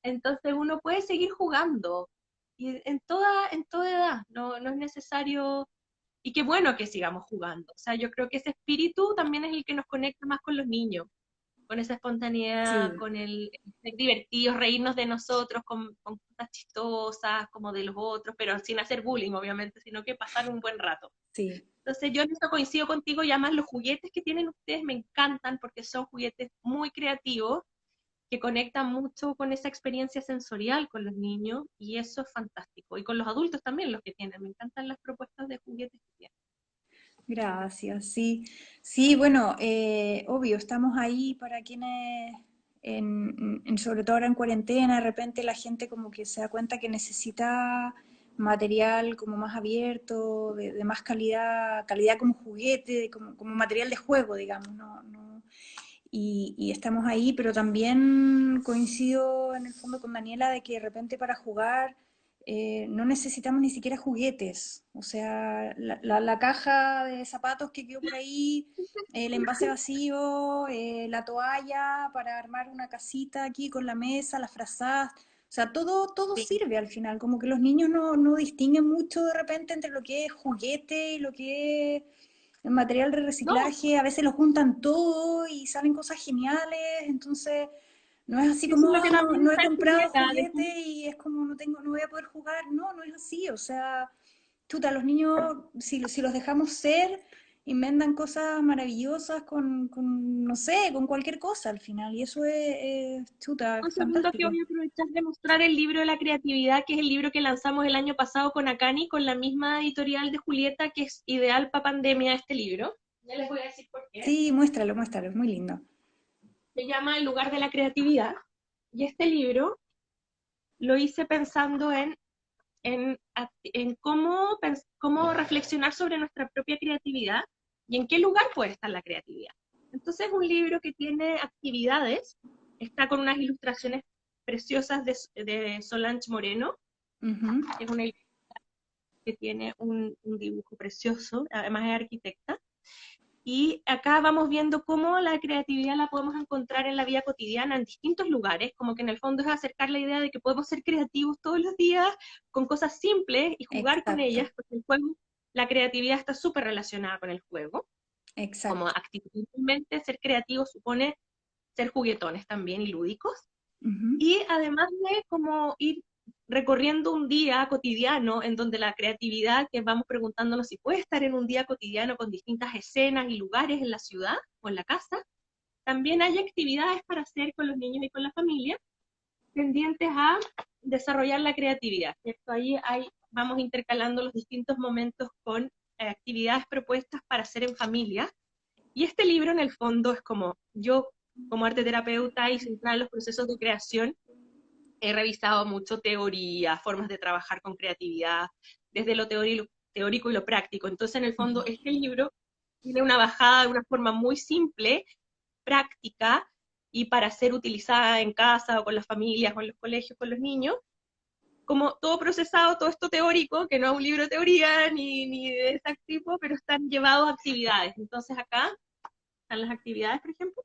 S2: Entonces uno puede seguir jugando y en toda edad, no es necesario, y qué bueno que sigamos jugando. O sea, yo creo que ese espíritu también es el que nos conecta más con los niños, con esa espontaneidad,
S1: Sí,
S2: con el ser divertidos, reírnos de nosotros, con cosas chistosas, como de los otros, pero sin hacer bullying, obviamente, sino que pasar un buen rato.
S1: sí.
S2: Entonces yo en eso coincido contigo, y además los juguetes que tienen ustedes me encantan porque son juguetes muy creativos, que conectan mucho con esa experiencia sensorial con los niños, y eso es fantástico. Y con los adultos también, los que tienen. Me encantan las propuestas de juguetes que tienen.
S1: Gracias, sí. Sí, bueno, obvio, estamos ahí para quienes, sobre todo ahora en cuarentena, de repente la gente como que se da cuenta que necesita material como más abierto, de más calidad, calidad como juguete, como material de juego, digamos, y estamos ahí, pero también coincido en el fondo con Daniela de que de repente para jugar no necesitamos ni siquiera juguetes. O sea, la caja de zapatos que quedó por ahí, el envase vacío, la toalla para armar una casita aquí con la mesa, las frazadas. O sea, todo
S2: Sí.
S1: sirve al final, como que los niños no distinguen mucho de repente entre lo que es juguete y lo que es el material de
S2: No,
S1: reciclaje, a veces lo juntan todo y salen cosas geniales, entonces no es así
S2: eso
S1: como,
S2: es lo que
S1: no,
S2: también
S1: no he
S2: está en
S1: comprado
S2: Julieta.
S1: juguete y es como no tengo, no voy a poder jugar, no es así, o sea, chuta, los niños, si los dejamos ser, inventan cosas maravillosas no sé, con cualquier cosa al final, y eso chuta,
S2: Un
S1: es
S2: segundo, que
S1: fantástico.
S2: voy a aprovechar de mostrar el libro de la creatividad, que es el libro que lanzamos el año pasado con Acani, con la misma editorial de Julieta, que es ideal para pandemia este libro. Ya les voy a decir por qué.
S1: Sí, muéstralo, es muy lindo.
S2: Se llama El lugar de la creatividad. Y este libro lo hice pensando en cómo reflexionar sobre nuestra propia creatividad y en qué lugar puede estar la creatividad. Entonces es un libro que tiene actividades, está con unas ilustraciones preciosas de Solange Moreno,
S1: Ujú.
S2: que es una que tiene un dibujo precioso, además es arquitecta. Y acá vamos viendo cómo la creatividad la podemos encontrar en la vida cotidiana, en distintos lugares, como que en el fondo es acercar la idea de que podemos ser creativos todos los días con cosas simples y jugar con
S1: Exacto,
S2: ellas, porque el juego, la creatividad está súper relacionada con el juego. Como
S1: exacto.
S2: activamente ser creativo supone ser juguetones también y lúdicos.
S1: Ujú.
S2: Y además de como ir recorriendo un día cotidiano en donde la creatividad, que vamos preguntándonos si puede estar en un día cotidiano con distintas escenas y lugares en la ciudad o en la casa, también hay actividades para hacer con los niños y con la familia tendientes a desarrollar la creatividad, ¿cierto? Vamos intercalando los distintos momentos con actividades propuestas para hacer en familia. Y este libro en el fondo es como yo, como arte terapeuta y centrada en los procesos de creación, he revisado mucho teoría, formas de trabajar con creatividad, desde lo teórico y lo práctico. Entonces, en el fondo, este libro tiene una bajada de una forma muy simple, práctica, y para ser utilizada en casa o con las familias o en los colegios con los niños, como todo procesado, todo esto teórico, que no es un libro de teoría ni de ese tipo, pero están llevados a actividades. Entonces acá están las actividades, por ejemplo,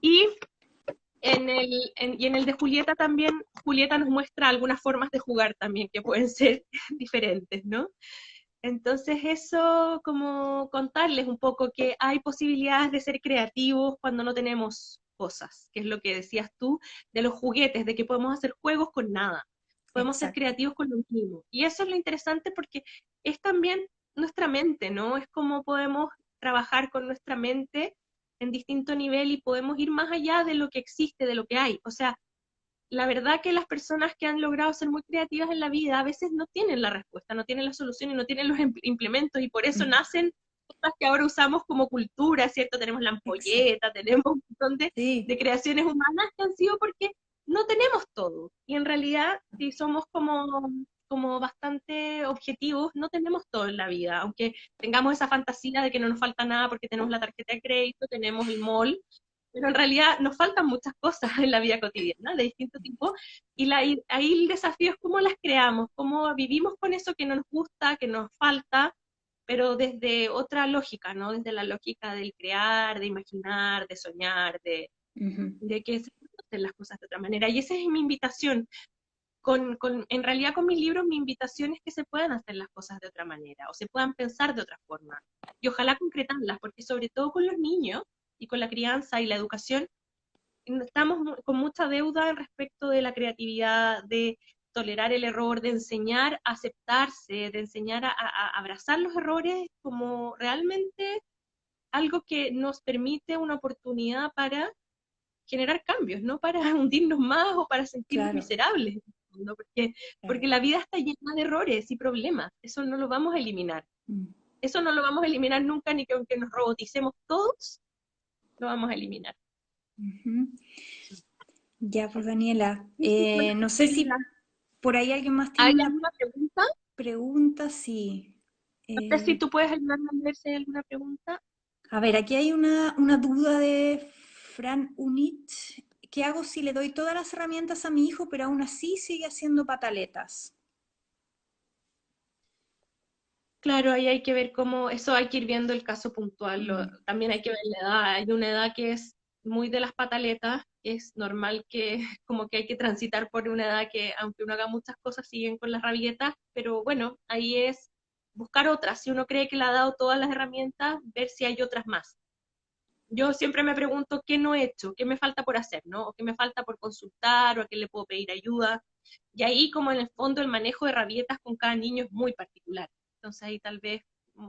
S2: y y en el de Julieta también, Julieta nos muestra algunas formas de jugar también que pueden ser diferentes, ¿no? Entonces eso, como contarles un poco que hay posibilidades de ser creativos cuando no tenemos cosas, que es lo que decías tú de los juguetes, de que podemos hacer juegos con nada, podemos ser
S1: Exacto.
S2: creativos con lo mínimo. Y eso es lo interesante porque es también nuestra mente, ¿no? Es como podemos trabajar con nuestra mente en distinto nivel y podemos ir más allá de lo que existe, de lo que hay. O sea, la verdad que las personas que han logrado ser muy creativas en la vida a veces no tienen la respuesta, no tienen la solución y no tienen los implementos y por eso
S1: Mm,
S2: nacen cosas que ahora usamos como cultura, ¿cierto? Tenemos la
S1: exacto.
S2: ampolleta, tenemos un montón
S1: Sí.
S2: de creaciones humanas que han sido porque no tenemos todo. Y en realidad, si somos como bastante objetivos, no tenemos todo en la vida, aunque tengamos esa fantasía de que no nos falta nada porque tenemos la tarjeta de crédito, tenemos el mall, pero en realidad nos faltan muchas cosas en la vida cotidiana de distinto tipo, y ahí el desafío es cómo las creamos, cómo vivimos con eso que no nos gusta, que nos falta, pero desde otra lógica, ¿no? Desde la lógica del crear, de imaginar, de soñar,
S1: Ujú.
S2: de que se pueden hacer las cosas de otra manera. Y esa es mi invitación. En realidad con mis libros mi invitación es que se puedan hacer las cosas de otra manera o se puedan pensar de otra forma y ojalá concretarlas, porque sobre todo con los niños y con la crianza y la educación estamos con mucha deuda respecto de la creatividad, de tolerar el error, de enseñar a aceptarse, de enseñar a abrazar los errores como realmente algo que nos permite una oportunidad para generar cambios, no para hundirnos más o para sentirnos
S1: Claro,
S2: miserables, ¿no? Porque
S1: claro.
S2: la vida está llena de errores y problemas, eso no lo vamos a eliminar.
S1: Mm.
S2: Eso no lo vamos a eliminar nunca, ni que aunque nos roboticemos todos, lo vamos a eliminar.
S1: Ujú. Ya, pues Daniela,
S2: Bueno,
S1: no sé
S2: Sheila,
S1: si por ahí alguien más tiene
S2: ¿hay
S1: una
S2: alguna pregunta?
S1: pregunta, sí.
S2: No sé si
S1: Eh,
S2: tú puedes ayudarme a ver si hay alguna pregunta.
S1: a ver, aquí hay una duda de Fran Unit. ¿Qué hago si le doy todas las herramientas a mi hijo, pero aún así sigue haciendo pataletas?
S2: Claro, ahí hay que ver cómo, eso hay que ir viendo el caso puntual,
S1: Mm,
S2: también hay que ver la edad, hay una edad que es muy de las pataletas, es normal que como que hay que transitar por una edad que aunque uno haga muchas cosas siguen con las rabietas, pero bueno, ahí es buscar otras, si uno cree que le ha dado todas las herramientas, ver si hay otras más. Yo siempre me pregunto qué no he hecho, qué me falta por hacer, ¿no? O qué me falta por consultar, o a quién le puedo pedir ayuda. Y ahí, como en el fondo, el manejo de rabietas con cada niño es muy particular. Entonces ahí tal vez,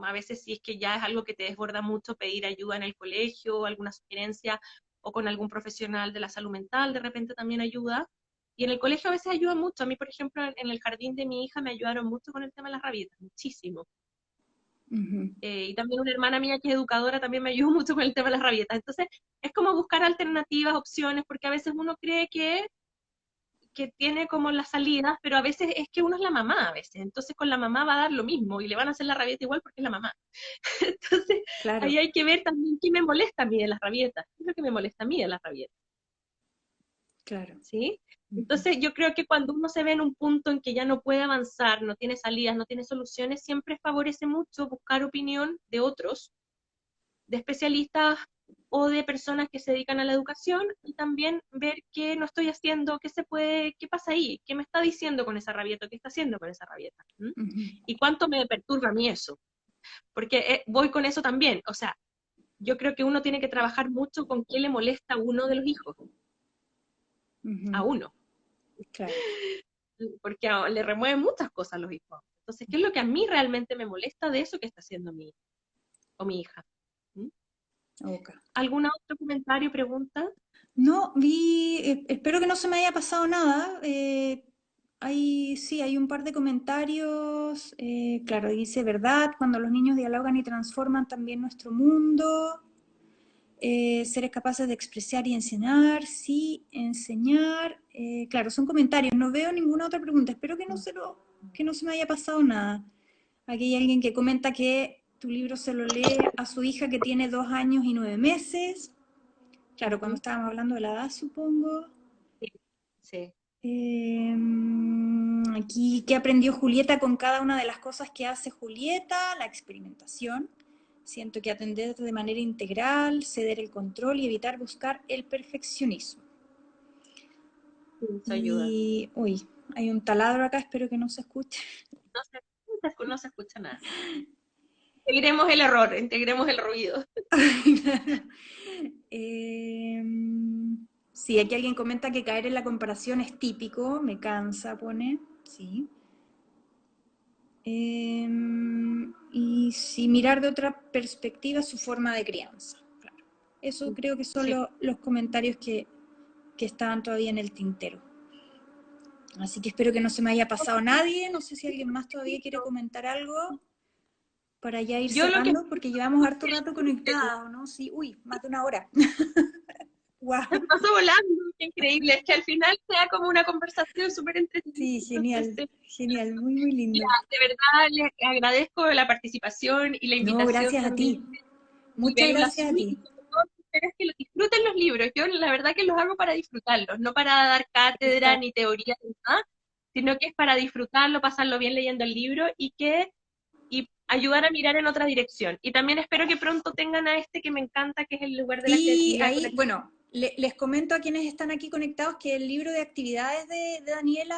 S2: a veces si es que ya es algo que te desborda mucho, pedir ayuda en el colegio, alguna sugerencia, o con algún profesional de la salud mental, de repente también ayuda. Y en el colegio a veces ayuda mucho. A mí, por ejemplo, en el jardín de mi hija me ayudaron mucho con el tema de las rabietas, muchísimo.
S1: ujú.
S2: Y también una hermana mía que es educadora también me ayudó mucho con el tema de las rabietas. Entonces, es como buscar alternativas, opciones, porque a veces uno cree que tiene como las salidas, pero a veces es que uno es la mamá a veces. Entonces, con la mamá va a dar lo mismo y le van a hacer la rabieta igual porque es la mamá. Entonces,
S1: Claro,
S2: ahí hay que ver también qué me molesta a mí de las rabietas, qué es lo que me molesta a mí de las rabietas,
S1: claro.
S2: ¿sí?
S1: Ujú,
S2: Entonces, yo creo que cuando uno se ve en un punto en que ya no puede avanzar, no tiene salidas, no tiene soluciones, siempre favorece mucho buscar opinión de otros, de especialistas o de personas que se dedican a la educación y también ver qué no estoy haciendo, qué se puede, qué pasa ahí, qué me está diciendo con esa rabieta, qué está haciendo con esa rabieta. ¿M?
S1: ujú,
S2: Y cuánto me perturba a mí eso, porque voy con eso también, o sea, yo creo que uno tiene que trabajar mucho con qué le molesta a uno de los hijos, a
S1: ujú.
S2: uno,
S1: Claro,
S2: porque le remueven muchas cosas a los hijos. Entonces, ¿qué es lo que a mí realmente me molesta de eso que está haciendo mi hijo o mi hija? ¿Mm?
S1: ok.
S2: ¿Algún otro comentario, pregunta?
S1: No, espero que no se me haya pasado nada. Sí, hay un par de comentarios. Claro, dice verdad, cuando los niños dialogan y transforman también nuestro mundo. Seres capaces de expresar y enseñar, sí, enseñar. Claro, son comentarios. No veo ninguna otra pregunta. Espero que no se me haya pasado nada. Aquí hay alguien que comenta que tu libro se lo lee a su hija que tiene 2 años y 9 meses. Claro, cuando
S2: Ujú.
S1: estábamos hablando de la edad, supongo.
S2: Sí, sí.
S1: Aquí, ¿qué aprendió Julieta con cada una de las cosas que hace Julieta? La experimentación. Siento que atender de manera integral, ceder el control y evitar buscar el perfeccionismo.
S2: Sí, eso ayuda.
S1: Y, uy, hay un taladro acá, espero que no se escuche.
S2: No sé. no se escucha nada. Integremos el error, integremos el ruido.
S1: Sí, aquí alguien comenta que caer en la comparación es típico, me cansa, pone, sí. Y sí, mirar de otra perspectiva su forma de crianza. Claro. Eso creo que son
S2: Sí.
S1: los comentarios que estaban todavía en el tintero. Así que espero que no se me haya pasado nadie. No sé si alguien más todavía quiere comentar algo para ya ir
S2: Yo lo que
S1: cerrando, porque llevamos harto rato conectados, ¿no? Sí, uy, más de una hora. Wow.
S2: pasó volando, qué increíble, es que al final sea como una conversación súper entretenida.
S1: Sí,
S2: Entonces,
S1: genial, genial, muy, muy
S2: mira,
S1: lindo.
S2: de verdad les agradezco la participación y la
S1: No,
S2: invitación
S1: gracias a
S2: también
S1: ti.
S2: de
S1: Muchas
S2: Libélula
S1: gracias a
S2: Azul, y
S1: ti.
S2: sobre todo espero que lo disfruten los libros. Yo la verdad que los hago para disfrutarlos, no para dar cátedra
S1: Exacto.
S2: ni teoría ni nada, sino que es para disfrutarlo, pasarlo bien leyendo el libro y ayudar a mirar en otra dirección. Y también espero que pronto tengan a este que me encanta, que es el lugar de la
S1: Sí,
S2: creatividad con
S1: ahí,
S2: el...
S1: bueno, les comento a quienes están aquí conectados que el libro de actividades de Daniela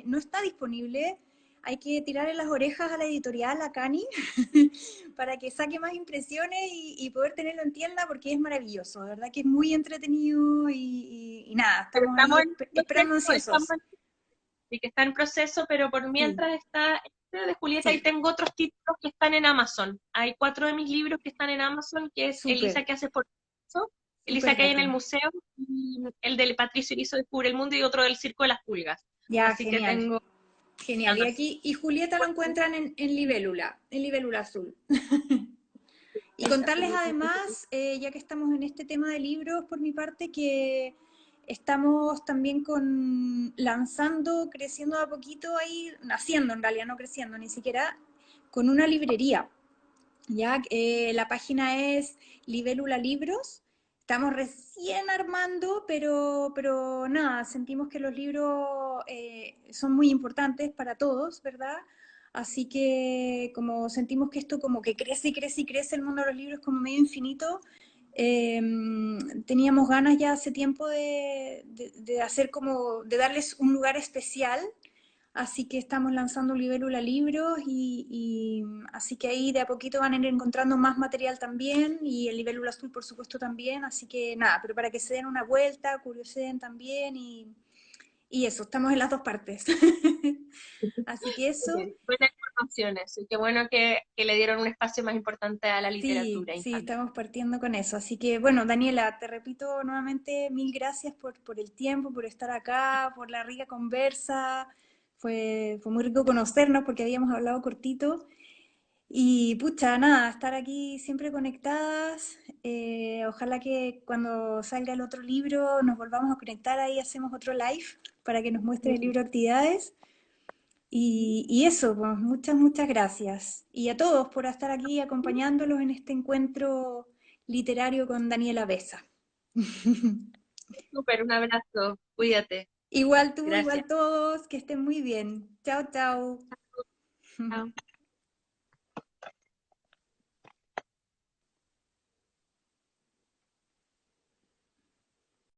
S1: no está disponible. Hay que tirarle las orejas a la editorial, a Cani, para que saque más impresiones y poder tenerlo en tienda porque es maravilloso. De verdad que es muy entretenido y nada,
S2: Pero
S1: estamos
S2: estamos
S1: ahí
S2: en
S1: esperando
S2: proceso,
S1: ansiosos.
S2: y que está en proceso, pero por
S1: Sí,
S2: mientras está este de Julieta y
S1: sí,
S2: tengo otros títulos que están en Amazon. Hay 4 de mis libros que están en Amazon, que es Elisa
S1: súper,
S2: que hace por eso, Elisa
S1: súper
S2: que hay en el
S1: bacán.
S2: museo, y el del Patricio Erizo Descubre el Mundo y otro del Circo de las Pulgas.
S1: Ya,
S2: Así que
S1: genial,
S2: tengo
S1: genial. Y
S2: Amazon.
S1: aquí, y Julieta lo encuentran en Libélula Azul. Y contarles además, ya que estamos en este tema de libros, por mi parte, que estamos también lanzando, creciendo de a poquito ahí, naciendo en realidad, no creciendo ni siquiera, con una librería. Ya, la página es Libélula Libros. Estamos recién armando, pero nada, sentimos que los libros son muy importantes para todos, ¿verdad? Así que como sentimos que esto como que crece y crece y crece, el mundo de los libros como medio infinito, eh, teníamos ganas ya hace tiempo de hacer como, de darles un lugar especial. Así que estamos lanzando Libélula Libros y así que ahí de a poquito van a ir encontrando más material también y el Libélula Azul por supuesto también. Así que nada, pero para que se den una vuelta, curiosen también y eso, estamos en las dos partes. Así que eso,
S2: Bien, buenas informaciones, y qué bueno que le dieron un espacio más importante a la
S1: sí,
S2: literatura
S1: sí,
S2: infantil.
S1: estamos partiendo con eso. Así que bueno, Daniela, te repito nuevamente mil gracias por el tiempo, por estar acá, por la rica conversa. Fue muy rico conocernos porque habíamos hablado cortito. Y pucha, nada, estar aquí siempre conectadas. Ojalá que cuando salga el otro libro nos volvamos a conectar ahí, hacemos otro live para que nos muestre el libro de actividades. Y eso, pues muchas, muchas gracias. Y a todos por estar aquí acompañándolos en este encuentro literario con Daniela Besa.
S2: Súper, un abrazo, cuídate,
S1: Igual tú,
S2: gracias.
S1: igual todos, que estén muy bien. Chao, chao.
S2: Chao.